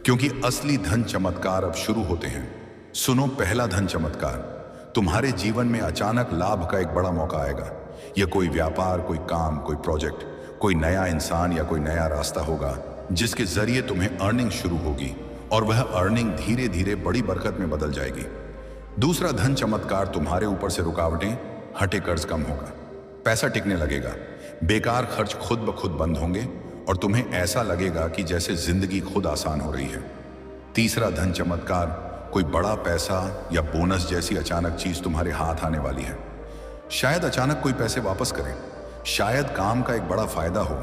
क्योंकि असली धन चमत्कार अब शुरू होते हैं। सुनो, पहला धन चमत्कार, तुम्हारे जीवन में अचानक लाभ का एक बड़ा मौका आएगा। यह कोई व्यापार, कोई काम, कोई प्रोजेक्ट, कोई नया इंसान या कोई नया रास्ता होगा जिसके जरिए तुम्हें अर्निंग शुरू होगी और वह अर्निंग धीरे धीरे बड़ी बरकत में बदल जाएगी। दूसरा धन चमत्कार, तुम्हारे ऊपर से रुकावटें हटे, कर्ज कम होगा, पैसा टिकने लगेगा, बेकार खर्च खुद ब खुद बंद होंगे और तुम्हें ऐसा लगेगा कि जैसे जिंदगी खुद आसान हो रही है। तीसरा धन चमत्कार, कोई बड़ा पैसा या बोनस जैसी अचानक चीज तुम्हारे हाथ आने वाली है। शायद अचानक कोई पैसे वापस करे, शायद काम का एक बड़ा फायदा हो,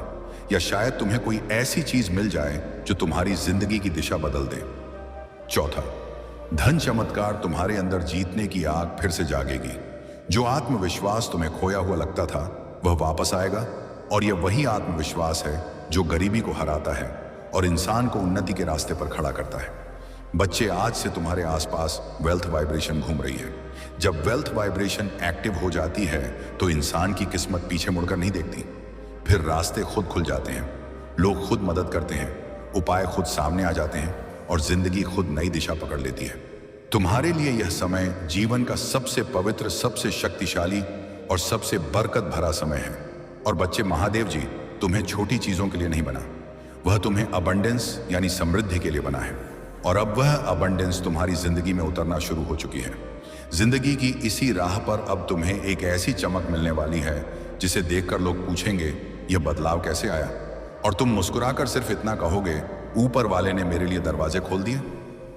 या शायद तुम्हें कोई ऐसी चीज मिल जाए जो तुम्हारी जिंदगी की दिशा बदल दे। चौथा धन चमत्कार, तुम्हारे अंदर जीतने की आग फिर से जागेगी। जो आत्मविश्वास तुम्हें खोया हुआ लगता था वह वापस आएगा, और यह वही आत्मविश्वास है जो गरीबी को हराता है और इंसान को उन्नति के रास्ते पर खड़ा करता है। बच्चे, आज से तुम्हारे आसपास वेल्थ वाइब्रेशन घूम रही है। जब वेल्थ वाइब्रेशन एक्टिव हो जाती है तो इंसान की किस्मत पीछे मुड़कर नहीं देखती। फिर रास्ते खुद खुल जाते हैं, लोग खुद मदद करते हैं, उपाय खुद सामने आ जाते हैं और जिंदगी खुद नई दिशा पकड़ लेती है। तुम्हारे लिए यह समय जीवन का सबसे पवित्र, सबसे शक्तिशाली और सबसे बरकत भरा समय है। और बच्चे, महादेव जी तुम्हें छोटी चीजों के लिए नहीं बना, वह तुम्हें अबंडेंस यानी समृद्धि के लिए बना है। और अब वह अबंडेंस तुम्हारी जिंदगी में उतरना शुरू हो चुकी है। जिंदगी की इसी राह पर अब तुम्हें एक ऐसी चमक मिलने वाली है जिसे देखकर लोग पूछेंगे, यह बदलाव कैसे आया? और तुम मुस्कुराकर सिर्फ इतना कहोगे, ऊपर वाले ने मेरे लिए दरवाजे खोल दिए।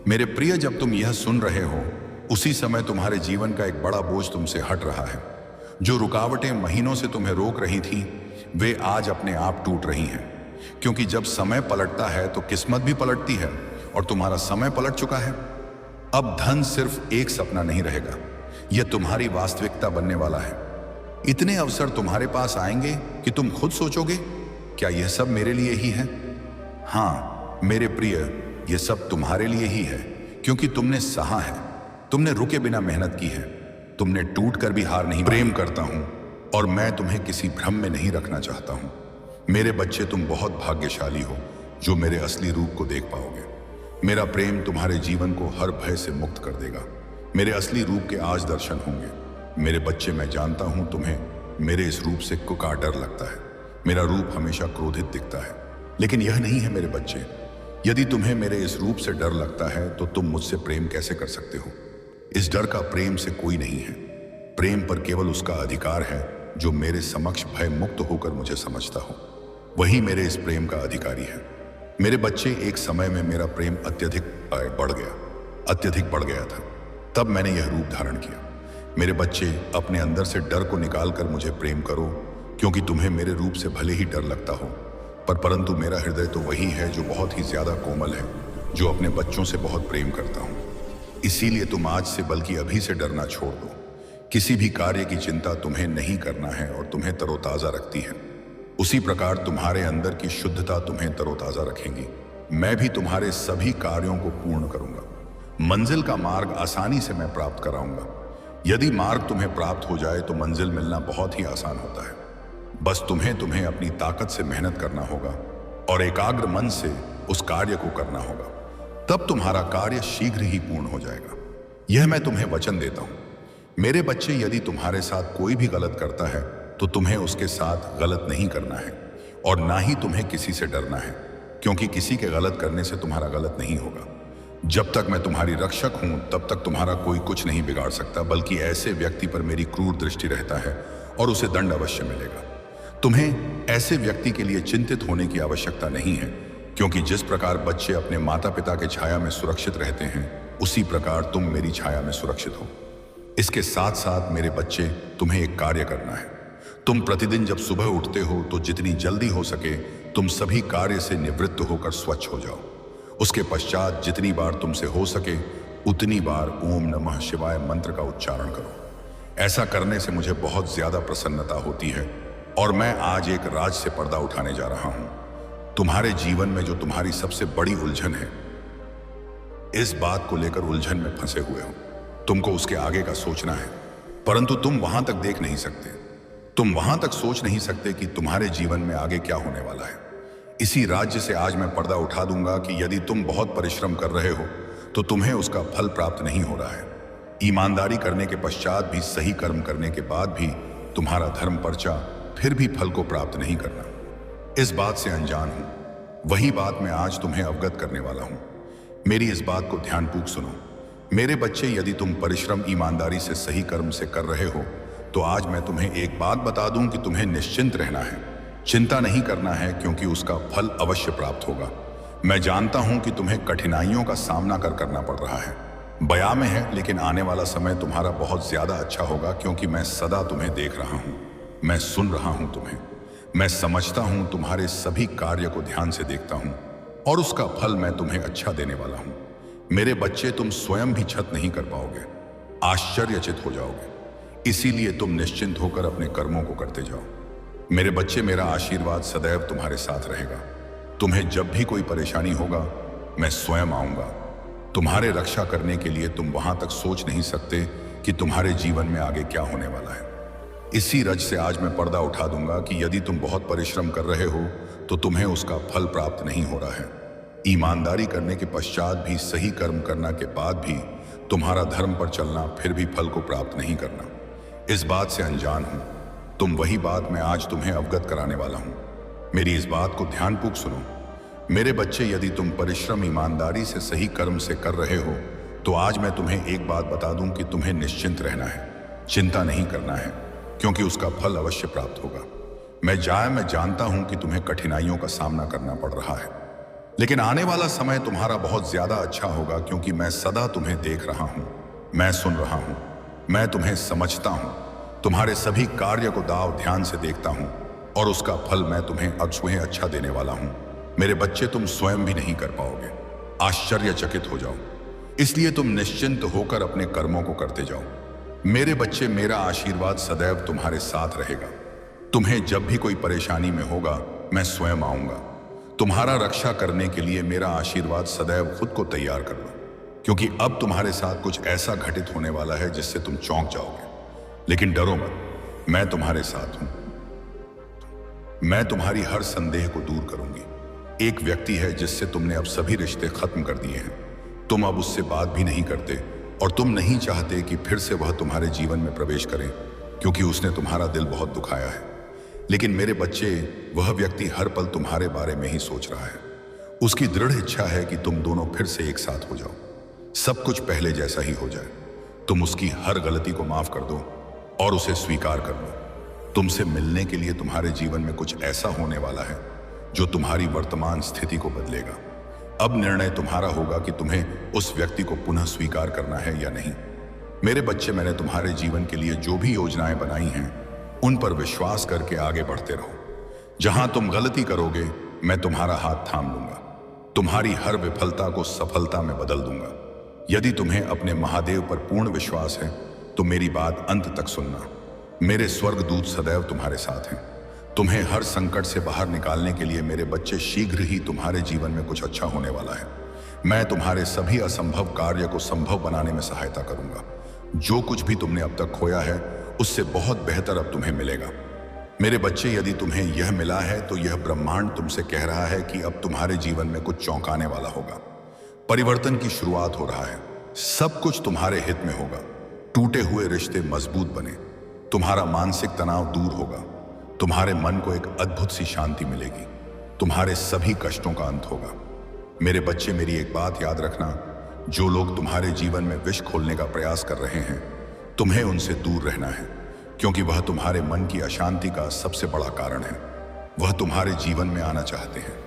मेरे प्रिय, जब तुम यह सुन रहे हो उसी समय तुम्हारे जीवन का एक बड़ा बोझ तुमसे हट रहा है। जो रुकावटें महीनों से तुम्हें रोक रही थी वे आज अपने आप टूट रही हैं, क्योंकि जब समय पलटता है तो किस्मत भी पलटती है और तुम्हारा समय पलट चुका है। अब धन सिर्फ एक सपना नहीं रहेगा, यह तुम्हारी वास्तविकता बनने वाला है। इतने अवसर तुम्हारे पास आएंगे कि तुम खुद सोचोगे, क्या यह सब मेरे लिए ही है? हाँ मेरे प्रिय, यह सब तुम्हारे लिए ही है, क्योंकि तुमने सहा है, तुमने रुके बिना मेहनत की है, तुमने टूट कर भी हार नहीं। प्रेम करता हूं और मैं तुम्हें किसी भ्रम में नहीं रखना चाहता हूं। मेरे बच्चे, तुम बहुत भाग्यशाली हो जो मेरे असली रूप को देख पाओगे। मेरा प्रेम तुम्हारे जीवन को हर भय से मुक्त कर देगा। मेरे असली रूप के आज दर्शन होंगे। मेरे बच्चे, मैं जानता हूं तुम्हें मेरे इस रूप से का डर लगता है। मेरा रूप हमेशा क्रोधित दिखता है, लेकिन यह नहीं है मेरे बच्चे। यदि तुम्हें मेरे इस रूप से डर लगता है तो तुम मुझसे प्रेम कैसे कर सकते हो? इस डर का प्रेम से कोई नहीं है। प्रेम पर केवल उसका अधिकार है जो मेरे समक्ष भय मुक्त होकर मुझे समझता हो, वही मेरे इस प्रेम का अधिकारी है। मेरे बच्चे, एक समय में मेरा प्रेम अत्यधिक बढ़ गया था। तब मैंने यह रूप धारण किया। मेरे बच्चे, अपने अंदर से डर को निकालकर मुझे प्रेम करो, क्योंकि तुम्हें मेरे रूप से भले ही डर लगता हो, परंतु मेरा हृदय तो वही है जो बहुत ही ज्यादा कोमल है, जो अपने बच्चों से बहुत प्रेम करता हूँ। इसीलिए तुम आज से, बल्कि अभी से डरना छोड़ दो। किसी भी कार्य की चिंता तुम्हें नहीं करना है और तुम्हें तरोताजा रखती है। उसी प्रकार तुम्हारे अंदर की शुद्धता तुम्हें तरोताजा रखेंगी। मैं भी तुम्हारे सभी कार्यों को पूर्ण करूंगा। मंजिल का मार्ग आसानी से मैं प्राप्त कराऊंगा। यदि मार्ग तुम्हें प्राप्त हो जाए तो मंजिल मिलना बहुत ही आसान होता है। बस तुम्हें अपनी ताकत से मेहनत करना होगा और एकाग्र मन से उस कार्य को करना होगा। तब तुम्हारा कार्य शीघ्र ही पूर्ण हो जाएगा। यह मैं तुम्हें वचन देता हूं। मेरे बच्चे, यदि तुम्हारे साथ कोई भी गलत करता है तो तुम्हें उसके साथ गलत नहीं करना है और ना ही तुम्हें किसी से डरना है, क्योंकि किसी के गलत करने से तुम्हारा गलत नहीं होगा। जब तक मैं तुम्हारी रक्षक हूं तब तक तुम्हारा कोई कुछ नहीं बिगाड़ सकता, बल्कि ऐसे व्यक्ति पर मेरी क्रूर दृष्टि रहता है और उसे दंड अवश्य मिलेगा। तुम्हें ऐसे व्यक्ति के लिए चिंतित होने की आवश्यकता नहीं है, क्योंकि जिस प्रकार बच्चे अपने माता पिता के छाया में सुरक्षित रहते हैं, उसी प्रकार तुम मेरी छाया में सुरक्षित हो। इसके साथ साथ मेरे बच्चे, तुम्हें एक कार्य करना है। तुम प्रतिदिन जब सुबह उठते हो तो जितनी जल्दी हो सके तुम सभी कार्य से निवृत्त होकर स्वच्छ हो जाओ। उसके पश्चात जितनी बार तुमसे हो सके उतनी बार ओम नमः शिवाय मंत्र का उच्चारण करो। ऐसा करने से मुझे बहुत ज्यादा प्रसन्नता होती है और मैं आज एक राज से पर्दा उठाने जा रहा हूं। तुम्हारे जीवन में जो तुम्हारी सबसे बड़ी उलझन है, इस बात को लेकर उलझन में फंसे हुए हो। तुमको उसके आगे का सोचना है, परंतु तुम वहां तक देख नहीं सकते। तुम वहां तक सोच नहीं सकते कि तुम्हारे जीवन में आगे क्या होने वाला है। इसी राज्य से आज मैं पर्दा उठा दूंगा कि यदि तुम बहुत परिश्रम कर रहे हो तो तुम्हें उसका फल प्राप्त नहीं हो रहा है। ईमानदारी करने के पश्चात भी, सही कर्म करने के बाद भी तुम्हारा धर्म पर्चा फिर भी फल को प्राप्त नहीं करना। इस बात से अनजान हूं। वही बात मैं आज तुम्हें अवगत करने वाला हूं। मेरी इस बात को ध्यानपूर्वक सुनो। मेरे बच्चे, यदि तुम परिश्रम ईमानदारी से सही कर्म से कर रहे हो तो आज मैं तुम्हें एक बात बता दूं कि तुम्हें निश्चिंत रहना है, चिंता नहीं करना है, क्योंकि उसका फल अवश्य प्राप्त होगा। मैं जानता हूं कि तुम्हें कठिनाइयों का सामना करना पड़ रहा है, बया में है, लेकिन आने वाला समय तुम्हारा बहुत ज्यादा अच्छा होगा, क्योंकि मैं सदा तुम्हें देख रहा हूं, मैं सुन रहा हूं तुम्हें, मैं समझता हूं, तुम्हारे सभी कार्य को ध्यान से देखता हूं और उसका फल मैं तुम्हें अच्छा देने वाला हूं। मेरे बच्चे, तुम स्वयं भी छत नहीं कर पाओगे, आश्चर्यचकित हो जाओगे। इसीलिए तुम निश्चिंत होकर अपने कर्मों को करते जाओ। मेरे बच्चे, मेरा आशीर्वाद सदैव तुम्हारे साथ रहेगा। तुम्हें जब भी कोई परेशानी होगा, मैं स्वयं आऊंगा। तुम्हारे रक्षा करने के लिए तुम वहां तक सोच नहीं सकते कि तुम्हारे जीवन में आगे क्या होने वाला है। इसी रज से आज मैं पर्दा उठा दूंगा कि यदि तुम बहुत परिश्रम कर रहे हो तो तुम्हें उसका फल प्राप्त नहीं हो रहा है। ईमानदारी करने के पश्चात भी, सही कर्म करना के बाद भी तुम्हारा धर्म पर चलना फिर भी फल को प्राप्त नहीं करना। इस बात से अनजान हूं। तुम वही बात मैं आज तुम्हें अवगत कराने वाला हूं। मेरी इस बात को ध्यानपूर्वक सुनो। मेरे बच्चे, यदि तुम परिश्रम ईमानदारी से सही कर्म से कर रहे हो तो आज मैं तुम्हें एक बात बता दूं कि तुम्हें निश्चिंत रहना है, चिंता नहीं करना है, क्योंकि उसका फल अवश्य प्राप्त होगा। मैं जानता हूं कि तुम्हें कठिनाइयों का सामना करना पड़ रहा है, लेकिन आने वाला समय तुम्हारा बहुत ज्यादा अच्छा होगा, क्योंकि मैं सदा तुम्हें देख रहा हूं, मैं सुन रहा हूं, मैं तुम्हें समझता हूं, तुम्हारे सभी कार्य को दाव ध्यान से देखता हूं और उसका फल मैं तुम्हें अवश्य अच्छा देने वाला हूं। मेरे बच्चे, तुम स्वयं भी नहीं कर पाओगे, आश्चर्यचकित हो जाओ। इसलिए तुम निश्चिंत होकर अपने कर्मों को करते जाओ। मेरे बच्चे, मेरा आशीर्वाद सदैव तुम्हारे साथ रहेगा। तुम्हें जब भी कोई परेशानी में होगा, मैं स्वयं आऊंगा। तुम्हारा रक्षा करने के लिए मेरा आशीर्वाद सदैव खुद को तैयार कर लो, क्योंकि अब तुम्हारे साथ कुछ ऐसा घटित होने वाला है जिससे तुम चौंक जाओगे। लेकिन डरो मत, मैं तुम्हारे साथ हूं। मैं तुम्हारी हर संदेह को दूर करूंगी। एक व्यक्ति है जिससे तुमने अब सभी रिश्ते खत्म कर दिए हैं। तुम अब उससे बात भी नहीं करते और तुम नहीं चाहते कि फिर से वह तुम्हारे जीवन में प्रवेश करे, क्योंकि उसने तुम्हारा दिल बहुत दुखाया है। लेकिन मेरे बच्चे, वह व्यक्ति हर पल तुम्हारे बारे में ही सोच रहा है। उसकी दृढ़ इच्छा है कि तुम दोनों फिर से एक साथ हो जाओ, सब कुछ पहले जैसा ही हो जाए। तुम उसकी हर गलती को माफ कर दो और उसे स्वीकार कर लो। तुमसे मिलने के लिए तुम्हारे जीवन में कुछ ऐसा होने वाला है जो तुम्हारी वर्तमान स्थिति को बदलेगा। अब निर्णय तुम्हारा होगा कि तुम्हें उस व्यक्ति को पुनः स्वीकार करना है या नहीं। मेरे बच्चे, मैंने तुम्हारे जीवन के लिए जो भी योजनाएं बनाई हैं उन पर विश्वास करके आगे बढ़ते रहो। जहां तुम गलती करोगे मैं तुम्हारा हाथ थाम लूंगा, तुम्हारी हर विफलता को सफलता में बदल दूंगा। यदि तुम्हें अपने महादेव पर पूर्ण विश्वास है तो मेरी बात अंत तक सुनना। मेरे स्वर्गदूत सदैव तुम्हारे साथ हैं। तुम्हें हर संकट से बाहर निकालने के लिए मेरे बच्चे शीघ्र ही तुम्हारे जीवन में कुछ अच्छा होने वाला है। मैं तुम्हारे सभी असंभव कार्य को संभव बनाने में सहायता करूंगा। जो कुछ भी तुमने अब तक खोया है उससे बहुत बेहतर अब तुम्हें मिलेगा। मेरे बच्चे, यदि तुम्हें यह मिला है तो यह ब्रह्मांड तुमसे कह रहा है कि अब तुम्हारे जीवन में कुछ चौंकाने वाला होगा। परिवर्तन की शुरुआत हो रहा है। सब कुछ तुम्हारे हित में होगा। टूटे हुए रिश्ते मजबूत बने, तुम्हारा मानसिक तनाव दूर होगा, तुम्हारे मन को एक अद्भुत सी शांति मिलेगी, तुम्हारे सभी कष्टों का अंत होगा। मेरे बच्चे, मेरी एक बात याद रखना, जो लोग तुम्हारे जीवन में विष खोलने का प्रयास कर रहे हैं तुम्हें उनसे दूर रहना है, क्योंकि वह तुम्हारे मन की अशांति का सबसे बड़ा कारण है। वह तुम्हारे जीवन में आना चाहते हैं,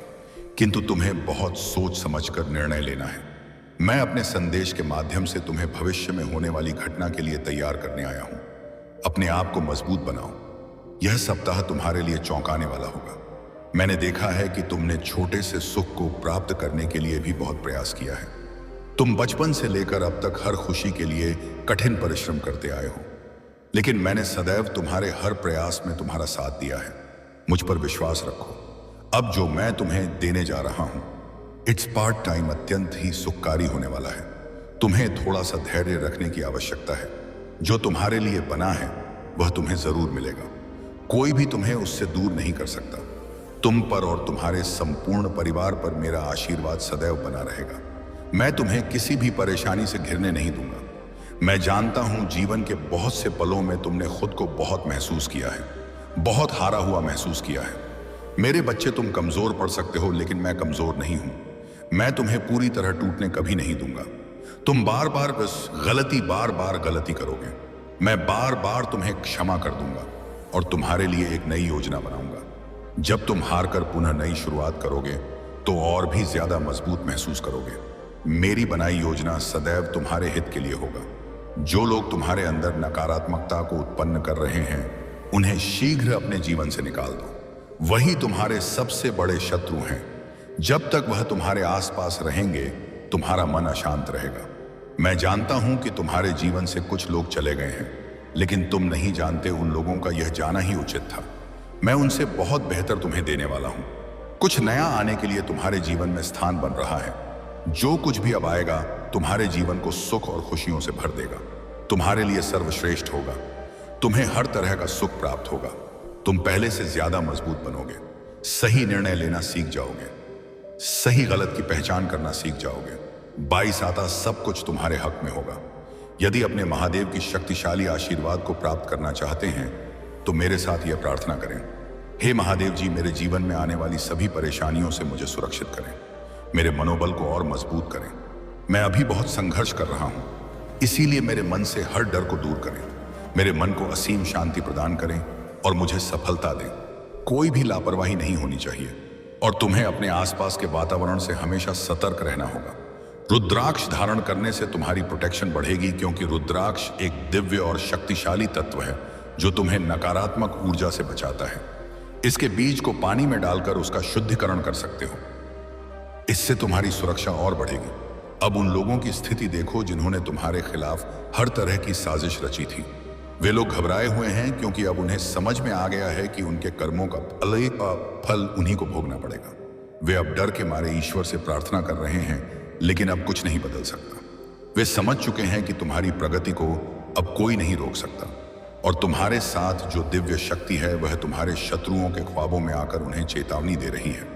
किंतु तुम्हें बहुत सोच समझकर निर्णय लेना है। मैं अपने संदेश के माध्यम से तुम्हें भविष्य में होने वाली घटना के लिए तैयार करने आया हूं। अपने आप को मजबूत बनाओ। यह सप्ताह तुम्हारे लिए चौंकाने वाला होगा। मैंने देखा है कि तुमने छोटे से सुख को प्राप्त करने के लिए भी बहुत प्रयास किया है। तुम बचपन से लेकर अब तक हर खुशी के लिए कठिन परिश्रम करते आए हो, लेकिन मैंने सदैव तुम्हारे हर प्रयास में तुम्हारा साथ दिया है। मुझ पर विश्वास रखो। अब जो मैं तुम्हें देने जा रहा हूं, इट्स पार्ट टाइम अत्यंत ही सुखकारी होने वाला है। तुम्हें थोड़ा सा धैर्य रखने की आवश्यकता है। जो तुम्हारे लिए बना है वह तुम्हें जरूर मिलेगा। कोई भी तुम्हें उससे दूर नहीं कर सकता। तुम पर और तुम्हारे संपूर्ण परिवार पर मेरा आशीर्वाद सदैव बना रहेगा। मैं तुम्हें किसी भी परेशानी से घिरने नहीं दूंगा। मैं जानता हूं जीवन के बहुत से पलों में तुमने खुद को बहुत महसूस किया है, बहुत हारा हुआ महसूस किया है। मेरे बच्चे, तुम कमजोर पड़ सकते हो, लेकिन मैं कमजोर नहीं हूं। मैं तुम्हें पूरी तरह टूटने कभी नहीं दूंगा। तुम बार बार गलती करोगे। मैं बार बार तुम्हें क्षमा कर दूंगा और तुम्हारे लिए एक नई योजना बनाऊंगा। जब तुम हार कर पुनः नई शुरुआत करोगे तो और भी ज्यादा मजबूत महसूस करोगे। मेरी बनाई योजना सदैव तुम्हारे हित के लिए होगा। जो लोग तुम्हारे अंदर नकारात्मकता को उत्पन्न कर रहे हैं उन्हें शीघ्र अपने जीवन से निकाल दो। वही तुम्हारे सबसे बड़े शत्रु हैं। जब तक वह तुम्हारे आसपास रहेंगे तुम्हारा मन अशांत रहेगा। मैं जानता हूं कि तुम्हारे जीवन से कुछ लोग चले गए हैं, लेकिन तुम नहीं जानते उन लोगों का यह जाना ही उचित था। मैं उनसे बहुत बेहतर तुम्हें देने वाला हूं। कुछ नया आने के लिए तुम्हारे जीवन में स्थान बन रहा है। जो कुछ भी अब आएगा तुम्हारे जीवन को सुख और खुशियों से भर देगा। तुम्हारे लिए सर्वश्रेष्ठ होगा। तुम्हें हर तरह का सुख प्राप्त होगा। तुम पहले से ज्यादा मजबूत बनोगे। सही निर्णय लेना सीख जाओगे। सही गलत की पहचान करना सीख जाओगे। 22 आता सब कुछ तुम्हारे हक में होगा। यदि अपने महादेव की शक्तिशाली आशीर्वाद को प्राप्त करना चाहते हैं तो मेरे साथ यह प्रार्थना करें। हे महादेव जी, मेरे जीवन में आने वाली सभी परेशानियों से मुझे सुरक्षित करें। मेरे मनोबल को और मजबूत करें। मैं अभी बहुत संघर्ष कर रहा हूं, इसीलिए मेरे मन से हर डर को दूर करें। मेरे मन को असीम शांति प्रदान करें और मुझे सफलता दें। कोई भी लापरवाही नहीं होनी चाहिए और तुम्हें अपने आसपास के वातावरण से हमेशा सतर्क रहना होगा। रुद्राक्ष धारण करने से तुम्हारी प्रोटेक्शन बढ़ेगी, क्योंकि रुद्राक्ष एक दिव्य और शक्तिशाली तत्व है जो तुम्हें नकारात्मक ऊर्जा से बचाता है। इसके बीज को पानी में डालकर उसका शुद्धिकरण कर सकते हो। इससे तुम्हारी सुरक्षा और बढ़ेगी। अब उन लोगों की स्थिति देखो जिन्होंने तुम्हारे खिलाफ हर तरह की साजिश रची थी। वे लोग घबराए हुए हैं क्योंकि अब उन्हें समझ में आ गया है कि उनके कर्मों का फल उन्हीं को भोगना पड़ेगा। वे अब डर के मारे ईश्वर से प्रार्थना कर रहे हैं, लेकिन अब कुछ नहीं बदल सकता। वे समझ चुके हैं कि तुम्हारी प्रगति को अब कोई नहीं रोक सकता और तुम्हारे साथ जो दिव्य शक्ति है वह तुम्हारे शत्रुओं के ख्वाबों में आकर उन्हें चेतावनी दे रही है।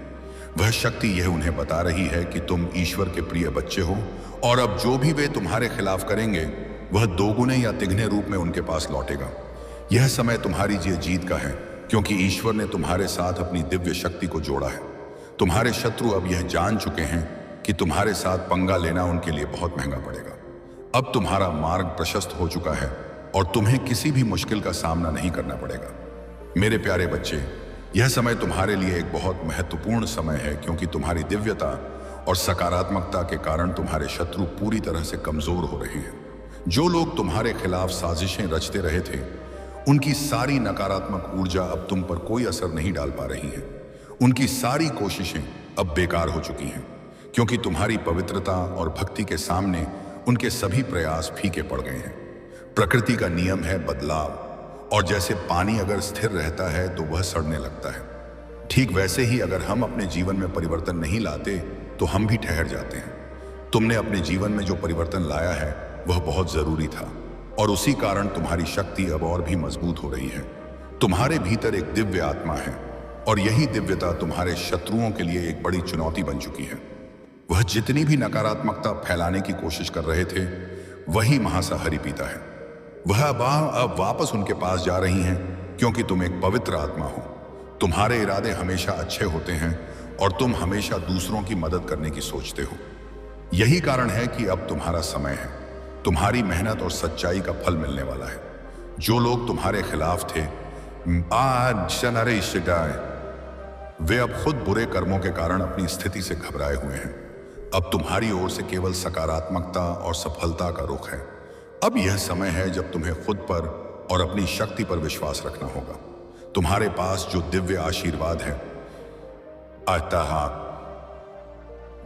वह शक्ति यह उन्हें बता रही है कि तुम ईश्वर के प्रिय बच्चे हो और अब जो भी वे तुम्हारे खिलाफ करेंगे वह दोगुने या तिगने रूप में उनके पास लौटेगा। यह समय तुम्हारी जीत का है, क्योंकि ईश्वर ने तुम्हारे साथ अपनी दिव्य शक्ति को जोड़ा है। तुम्हारे शत्रु अब यह जान चुके हैं कि तुम्हारे साथ पंगा लेना उनके लिए बहुत महंगा पड़ेगा। अब तुम्हारा मार्ग प्रशस्त हो चुका है और तुम्हें किसी भी मुश्किल का सामना नहीं करना पड़ेगा। मेरे प्यारे बच्चे, यह समय तुम्हारे लिए एक बहुत महत्वपूर्ण समय है, क्योंकि तुम्हारी दिव्यता और सकारात्मकता के कारण तुम्हारे शत्रु पूरी तरह से कमजोर हो रहे हैं। जो लोग तुम्हारे खिलाफ साजिशें रचते रहे थे, उनकी सारी नकारात्मक ऊर्जा अब तुम पर कोई असर नहीं डाल पा रही है। उनकी सारी कोशिशें अब बेकार हो चुकी हैं, क्योंकि तुम्हारी पवित्रता और भक्ति के सामने उनके सभी प्रयास फीके पड़ गए हैं। प्रकृति का नियम है बदलाव, और जैसे पानी अगर स्थिर रहता है तो वह सड़ने लगता है, ठीक वैसे ही अगर हम अपने जीवन में परिवर्तन नहीं लाते तो हम भी ठहर जाते हैं। तुमने अपने जीवन में जो परिवर्तन लाया है वह बहुत जरूरी था, और उसी कारण तुम्हारी शक्ति अब और भी मजबूत हो रही है। तुम्हारे भीतर एक दिव्य आत्मा है, और यही दिव्यता तुम्हारे शत्रुओं के लिए एक बड़ी चुनौती बन चुकी है। वह जितनी भी नकारात्मकता फैलाने की कोशिश कर रहे थे, वही महासाहरी पीता है। वह अब वापस उनके पास जा रही हैं, क्योंकि तुम एक पवित्र आत्मा हो। तुम्हारे इरादे हमेशा अच्छे होते हैं, और तुम हमेशा दूसरों की मदद करने की सोचते हो। यही कारण है कि अब तुम्हारा समय है। तुम्हारी मेहनत और सच्चाई का फल मिलने वाला है। जो लोग तुम्हारे खिलाफ थे, वे अब खुद बुरे कर्मों के कारण अपनी स्थिति से घबराए हुए हैं। अब तुम्हारी ओर से केवल सकारात्मकता और सफलता का रुख है। अब यह समय है जब तुम्हें खुद पर और अपनी शक्ति पर विश्वास रखना होगा। तुम्हारे पास जो दिव्य आशीर्वाद है अतः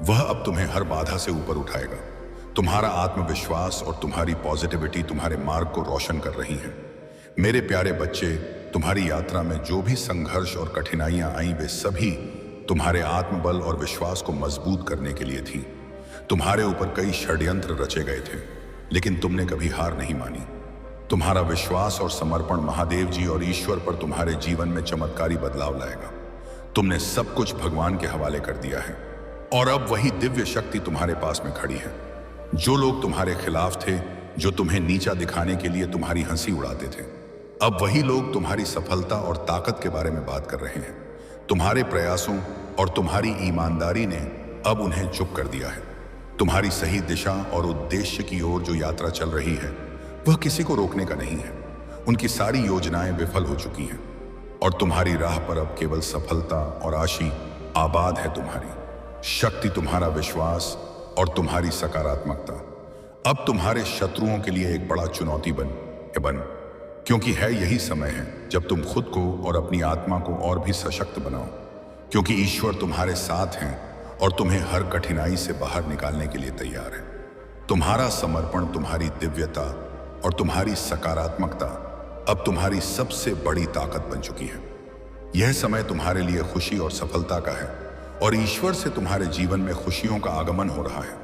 वह अब तुम्हें हर बाधा से ऊपर उठाएगा। तुम्हारा आत्मविश्वास और तुम्हारी पॉजिटिविटी तुम्हारे मार्ग को रोशन कर रही है। मेरे प्यारे बच्चे, तुम्हारी यात्रा में जो भी संघर्ष और कठिनाइयां आई, वे सभी तुम्हारे आत्मबल और विश्वास को मजबूत करने के लिए थी। तुम्हारे ऊपर कई षड्यंत्र रचे गए थे, लेकिन तुमने कभी हार नहीं मानी। तुम्हारा विश्वास और समर्पण महादेव जी और ईश्वर पर तुम्हारे जीवन में चमत्कारी बदलाव लाएगा। तुमने सब कुछ भगवान के हवाले कर दिया है, और अब वही दिव्य शक्ति तुम्हारे पास में खड़ी है। जो लोग तुम्हारे खिलाफ थे, जो तुम्हें नीचा दिखाने के लिए तुम्हारी हंसी उड़ाते थे, अब वही लोग तुम्हारी सफलता और ताकत के बारे में बात कर रहे हैं। तुम्हारे प्रयासों और तुम्हारी ईमानदारी ने अब उन्हें चुप कर दिया है। तुम्हारी सही दिशा और उद्देश्य की ओर जो यात्रा चल रही है, वह किसी को रोकने का नहीं है। उनकी सारी योजनाएं विफल हो चुकी हैं, और तुम्हारी राह पर अब केवल सफलता और आबाद है। तुम्हारी शक्ति, तुम्हारा विश्वास और तुम्हारी सकारात्मकता अब तुम्हारे शत्रुओं के लिए एक बड़ा चुनौती बन, क्योंकि है यही समय है जब तुम खुद को और अपनी आत्मा को और भी सशक्त बनाओ, क्योंकि ईश्वर तुम्हारे साथ हैं और तुम्हें हर कठिनाई से बाहर निकालने के लिए तैयार है। तुम्हारा समर्पण, तुम्हारी दिव्यता और तुम्हारी सकारात्मकता अब तुम्हारी सबसे बड़ी ताकत बन चुकी है। यह समय तुम्हारे लिए खुशी और सफलता का है, और ईश्वर से तुम्हारे जीवन में खुशियों का आगमन हो रहा है।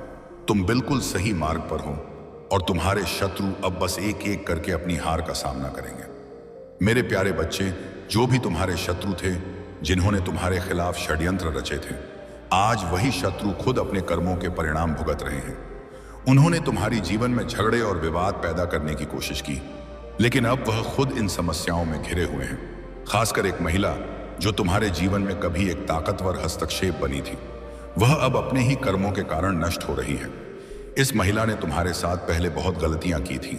तुम बिल्कुल सही मार्ग पर हो, और तुम्हारे शत्रु अब बस एक एक करके अपनी हार का सामना करेंगे। मेरे प्यारे बच्चे, जो भी तुम्हारे शत्रु थे, जिन्होंने तुम्हारे खिलाफ षड्यंत्र रचे थे, आज वही शत्रु खुद अपने कर्मों के परिणाम भुगत रहे हैं। उन्होंने तुम्हारी जीवन में झगड़े और विवाद पैदा करने की कोशिश की, लेकिन अब वह खुद इन समस्याओं में घिरे हुए हैं। खासकर एक महिला जो तुम्हारे जीवन में कभी एक ताकतवर हस्तक्षेप बनी थी, वह अब अपने ही कर्मों के कारण नष्ट हो रही है। इस महिला ने तुम्हारे साथ पहले बहुत गलतियां की थी,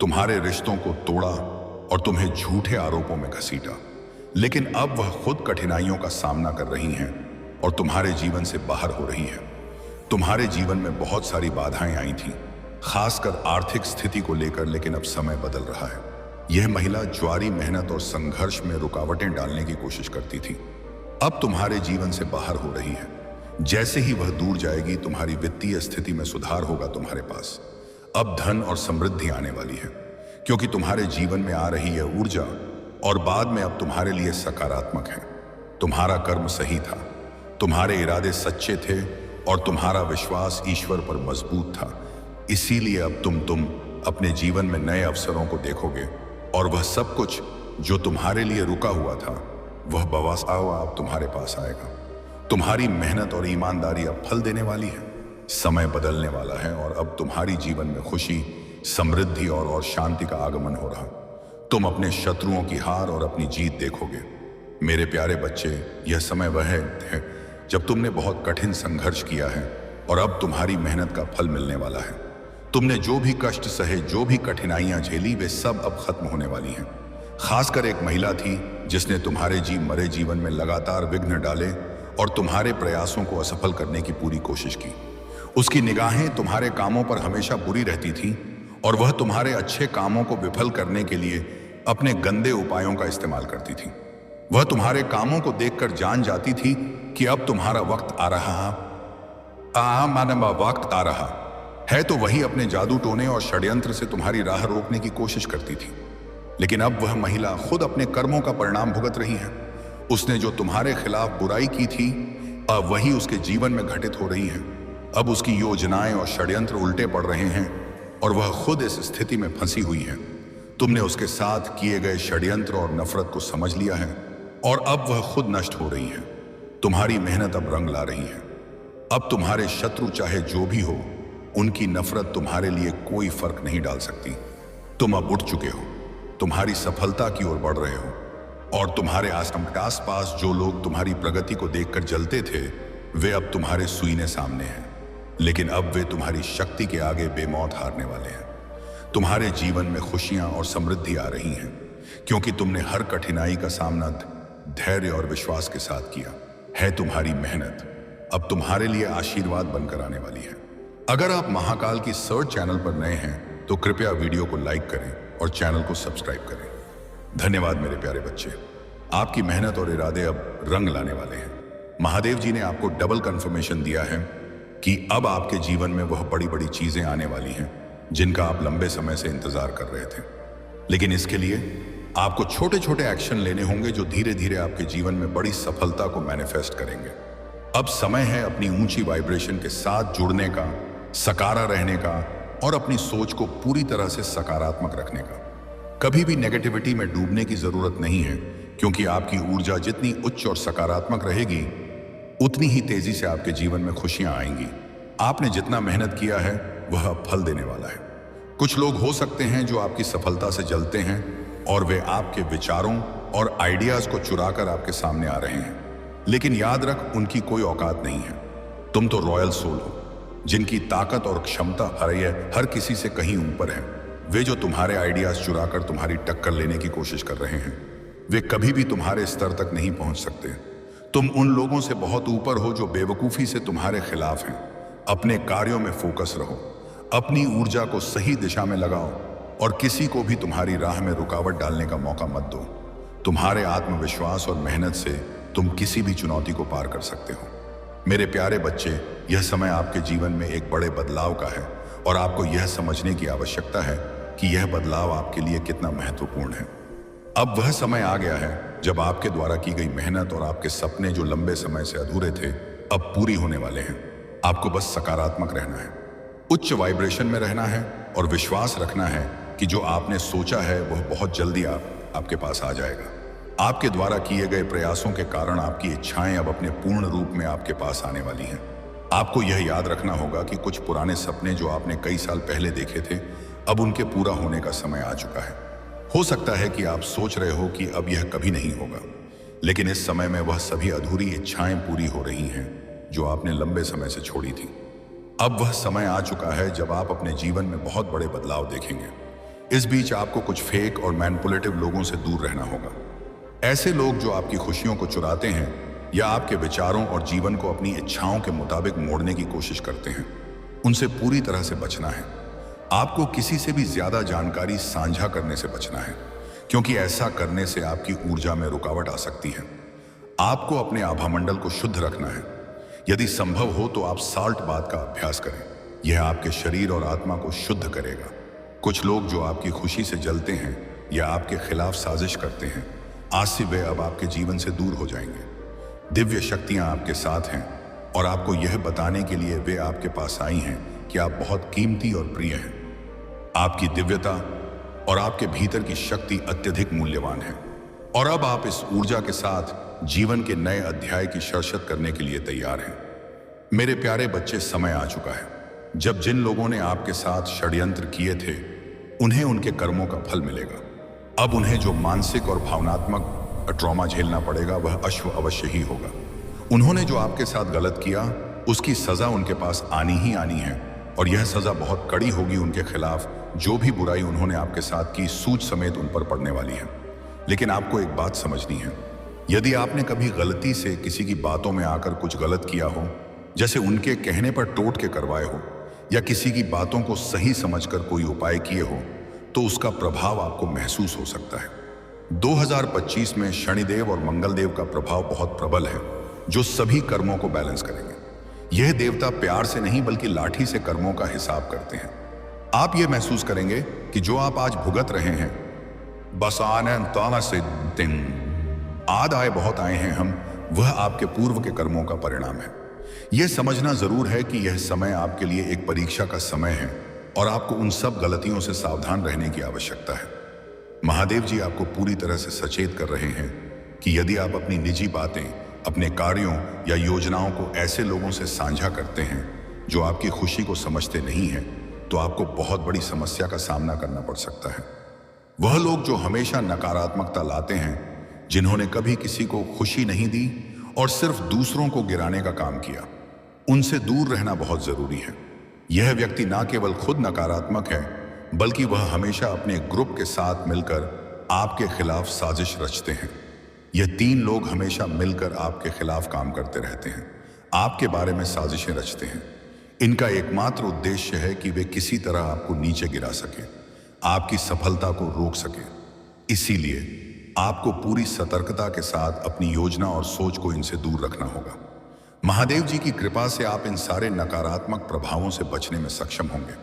तुम्हारे रिश्तों को तोड़ा और तुम्हें झूठे आरोपों में घसीटा, लेकिन अब वह खुद कठिनाइयों का सामना कर रही हैं और तुम्हारे जीवन से बाहर हो रही है। तुम्हारे जीवन में बहुत सारी बाधाएं आई थी, खासकर आर्थिक स्थिति को लेकर, लेकिन अब समय बदल रहा है। यह महिला ज्वारी मेहनत और संघर्ष में रुकावटें डालने की कोशिश करती थी, अब तुम्हारे जीवन से बाहर हो रही है। जैसे ही वह दूर जाएगी, तुम्हारी वित्तीय स्थिति में सुधार होगा। तुम्हारे पास अब धन और समृद्धि आने वाली है, क्योंकि तुम्हारे जीवन में आ रही है ऊर्जा, और बाद में अब तुम्हारे लिए सकारात्मक है। तुम्हारा कर्म सही था, तुम्हारे इरादे सच्चे थे, और तुम्हारा विश्वास ईश्वर पर मजबूत था। इसीलिए अब तुम अपने जीवन में नए अवसरों को देखोगे, और वह सब कुछ जो तुम्हारे लिए रुका हुआ था, वह बवासा हुआ अब तुम्हारे पास आएगा। तुम्हारी मेहनत और ईमानदारी अब फल देने वाली है। समय बदलने वाला है, और अब तुम्हारी जीवन में खुशी, समृद्धि और शांति का आगमन हो रहा। तुम अपने शत्रुओं की हार और अपनी जीत देखोगे। मेरे प्यारे बच्चे, यह समय वह है जब तुमने बहुत कठिन संघर्ष किया है, और अब तुम्हारी मेहनत का फल मिलने वाला है। तुमने जो भी कष्ट सहे, जो भी कठिनाइयां झेली, वे सब अब खत्म होने वाली हैं। खासकर एक महिला थी जिसने तुम्हारे जी मरे जीवन में लगातार विघ्न डाले और तुम्हारे प्रयासों को असफल करने की पूरी कोशिश की। उसकी निगाहें तुम्हारे कामों पर हमेशा बुरी रहती थीं और वह तुम्हारे अच्छे कामों को विफल करने के लिए अपने गंदे उपायों का इस्तेमाल करती थी। वह तुम्हारे कामों को देखकर जान जाती थी कि अब तुम्हारा वक्त आ रहा वक्त आ रहा है, तो वही अपने जादू टोने और षड्यंत्र से तुम्हारी राह रोकने की कोशिश करती थी। लेकिन अब वह महिला खुद अपने कर्मों का परिणाम भुगत रही है। उसने जो तुम्हारे खिलाफ बुराई की थी, अब वही उसके जीवन में घटित हो रही है। अब उसकी योजनाएं और षड्यंत्र उल्टे पड़ रहे हैं और वह खुद इस स्थिति में फंसी हुई है। तुमने उसके साथ किए गए षड्यंत्र और नफरत को समझ लिया है और अब वह खुद नष्ट हो रही है। तुम्हारी मेहनत अब रंग ला रही है। अब तुम्हारे शत्रु चाहे जो भी हो, उनकी नफरत तुम्हारे लिए कोई फर्क नहीं डाल सकती। तुम अब उठ चुके हो, तुम्हारी सफलता की ओर बढ़ रहे हो और तुम्हारे आसपास जो लोग तुम्हारी प्रगति को देखकर जलते थे, वे अब तुम्हारे सीने सामने हैं। लेकिन अब वे तुम्हारी शक्ति के आगे बेमौत हारने वाले हैं। तुम्हारे जीवन में खुशियां और समृद्धि आ रही हैं क्योंकि तुमने हर कठिनाई का सामना धैर्य और विश्वास के साथ किया है। तुम्हारी मेहनत अब तुम्हारे लिए आशीर्वाद बनकर आने वाली है। अगर आप महाकाल की सर्च चैनल पर नए हैं तो कृपया वीडियो को लाइक करें और चैनल को सब्सक्राइब करें। धन्यवाद मेरे प्यारे बच्चे, आपकी मेहनत और इरादे अब रंग लाने वाले हैं। महादेव जी ने आपको डबल कंफर्मेशन दिया है कि अब आपके जीवन में वह बड़ी बड़ी चीजें आने वाली हैं जिनका आप लंबे समय से इंतजार कर रहे थे। लेकिन इसके लिए आपको छोटे छोटे एक्शन लेने होंगे जो धीरे धीरे आपके जीवन में बड़ी सफलता को मैनिफेस्ट करेंगे। अब समय है अपनी ऊंची वाइब्रेशन के साथ जुड़ने का, सकारा रहने का और अपनी सोच को पूरी तरह से सकारात्मक रखने का। कभी भी नेगेटिविटी में डूबने की जरूरत नहीं है क्योंकि आपकी ऊर्जा जितनी उच्च और सकारात्मक रहेगी, उतनी ही तेजी से आपके जीवन में खुशियां आएंगी। आपने जितना मेहनत किया है वह अब फल देने वाला है। कुछ लोग हो सकते हैं जो आपकी सफलता से जलते हैं और वे आपके विचारों और आइडियाज को चुराकर आपके सामने आ रहे हैं। लेकिन याद रख, उनकी कोई औकात नहीं है। तुम तो रॉयल सोल हो जिनकी ताकत और क्षमता हर किसी से कहीं ऊपर है। वे जो तुम्हारे आइडियाज चुराकर तुम्हारी टक्कर लेने की कोशिश कर रहे हैं, वे कभी भी तुम्हारे स्तर तक नहीं पहुंच सकते। तुम उन लोगों से बहुत ऊपर हो जो बेवकूफी से तुम्हारे खिलाफ हैं। अपने कार्यों में फोकस रहो, अपनी ऊर्जा को सही दिशा में लगाओ और किसी को भी तुम्हारी राह में रुकावट डालने का मौका मत दो। तुम्हारे आत्मविश्वास और मेहनत से तुम किसी भी चुनौती को पार कर सकते हो। मेरे प्यारे बच्चे, यह समय आपके जीवन में एक बड़े बदलाव का है और आपको यह समझने की आवश्यकता है कि यह बदलाव आपके लिए कितना महत्वपूर्ण है। अब वह समय आ गया है जब आपके द्वारा की गई मेहनत और आपके सपने जो लंबे समय से अधूरे थे, अब पूरी होने वाले हैं। आपको बस सकारात्मक रहना है, उच्च वाइब्रेशन में रहना है और विश्वास रखना है कि जो आपने सोचा है वह बहुत जल्दी आपके पास आ जाएगा। आपके द्वारा किए गए प्रयासों के कारण आपकी इच्छाएं अब अपने पूर्ण रूप में आपके पास आने वाली हैं। आपको यह याद रखना होगा कि कुछ पुराने सपने जो आपने कई साल पहले देखे थे, अब उनके पूरा होने का समय आ चुका है। हो सकता है कि आप सोच रहे हो कि अब यह कभी नहीं होगा, लेकिन इस समय में वह सभी अधूरी इच्छाएं पूरी हो रही हैं जो आपने लंबे समय से छोड़ी थी। अब वह समय आ चुका है जब आप अपने जीवन में बहुत बड़े बदलाव देखेंगे। इस बीच आपको कुछ फेक और मैनिपुलेटिव लोगों से दूर रहना होगा। ऐसे लोग जो आपकी खुशियों को चुराते हैं या आपके विचारों और जीवन को अपनी इच्छाओं के मुताबिक मोड़ने की कोशिश करते हैं, उनसे पूरी तरह से बचना है। आपको किसी से भी ज्यादा जानकारी साझा करने से बचना है क्योंकि ऐसा करने से आपकी ऊर्जा में रुकावट आ सकती है। आपको अपने आभामंडल को शुद्ध रखना है। यदि संभव हो तो आप साल्ट बाथ का अभ्यास करें। यह आपके शरीर और आत्मा को शुद्ध करेगा। कुछ लोग जो आपकी खुशी से जलते हैं या आपके खिलाफ साजिश करते हैं, आज से वे अब आपके जीवन से दूर हो जाएंगे। दिव्य शक्तियां आपके साथ हैं और आपको यह बताने के लिए वे आपके पास आई हैं कि आप बहुत कीमती और प्रिय हैं। आपकी दिव्यता और आपके भीतर की शक्ति अत्यधिक मूल्यवान है और अब आप इस ऊर्जा के साथ जीवन के नए अध्याय की शर्षत करने के लिए तैयार हैं। मेरे प्यारे बच्चे, समय आ चुका है जब जिन लोगों ने आपके साथ षड्यंत्र किए थे, उन्हें उनके कर्मों का फल मिलेगा। अब उन्हें जो मानसिक और भावनात्मक ट्रॉमा झेलना पड़ेगा वह अवश्य ही होगा। उन्होंने जो आपके साथ गलत किया उसकी सजा उनके पास आनी ही आनी है और यह सजा बहुत कड़ी होगी। उनके खिलाफ जो भी बुराई उन्होंने आपके साथ की, सूझ समेत उन पर पड़ने वाली है। लेकिन आपको एक बात समझनी है, यदि आपने कभी गलती से किसी की बातों में आकर कुछ गलत किया हो, जैसे उनके कहने पर टोट के करवाए हो या किसी की बातों को सही समझकर कोई उपाय किए हो, तो उसका प्रभाव आपको महसूस हो सकता है। 2025 में शनिदेव और मंगलदेव का प्रभाव बहुत प्रबल है, जो सभी कर्मों को बैलेंस करेंगे। यह देवता प्यार से नहीं बल्कि लाठी से कर्मों का हिसाब करते हैं। आप यह महसूस करेंगे कि जो आप आज भुगत रहे हैं, बस आने ताना से दिन आद आए बहुत आए हैं हम, वह आपके पूर्व के कर्मों का परिणाम है। यह समझना जरूर है कि यह समय आपके लिए एक परीक्षा का समय है और आपको उन सब गलतियों से सावधान रहने की आवश्यकता है। महादेव जी आपको पूरी तरह से सचेत कर रहे हैं कि यदि आप अपनी निजी बातें, अपने कार्यों या योजनाओं को ऐसे लोगों से साझा करते हैं जो आपकी खुशी को समझते नहीं हैं, तो आपको बहुत बड़ी समस्या का सामना करना पड़ सकता है। वह लोग जो हमेशा नकारात्मकता लाते हैं, जिन्होंने कभी किसी को खुशी नहीं दी और सिर्फ दूसरों को गिराने का काम किया, उनसे दूर रहना बहुत जरूरी है। यह व्यक्ति ना केवल खुद नकारात्मक है, बल्कि वह हमेशा अपने ग्रुप के साथ मिलकर आपके खिलाफ साजिश रचते हैं। यह 3 लोग हमेशा मिलकर आपके खिलाफ काम करते रहते हैं, आपके बारे में साजिशें रचते हैं। इनका एकमात्र उद्देश्य है कि वे किसी तरह आपको नीचे गिरा सकें, आपकी सफलता को रोक सकें। इसीलिए आपको पूरी सतर्कता के साथ अपनी योजना और सोच को इनसे दूर रखना होगा। महादेव जी की कृपा से आप इन सारे नकारात्मक प्रभावों से बचने में सक्षम होंगे।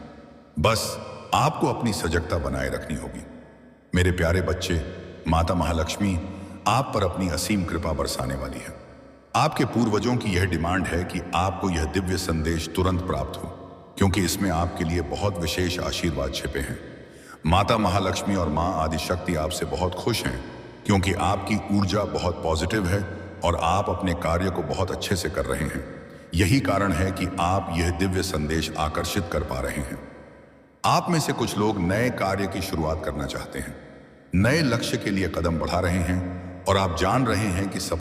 बस आपको अपनी सजगता बनाए रखनी होगी। मेरे प्यारे बच्चे, माता महालक्ष्मी आप पर अपनी असीम कृपा बरसाने वाली है। आपके पूर्वजों की यह डिमांड है कि आपको यह दिव्य संदेश तुरंत प्राप्त हो, क्योंकि इसमें आपके लिए बहुत विशेष आशीर्वाद छिपे हैं। माता महालक्ष्मी और मां आदिशक्ति आपसे बहुत खुश हैं, क्योंकि आपकी ऊर्जा बहुत पॉजिटिव है और आप अपने कार्य को बहुत अच्छे से कर रहे हैं। यही कारण है कि आप यह दिव्य संदेश आकर्षित कर पा रहे हैं। आप में से कुछ लोग नए कार्य की शुरुआत करना चाहते हैं, नए लक्ष्य के लिए कदम बढ़ा रहे हैं और आप जान रहे हैं कि सब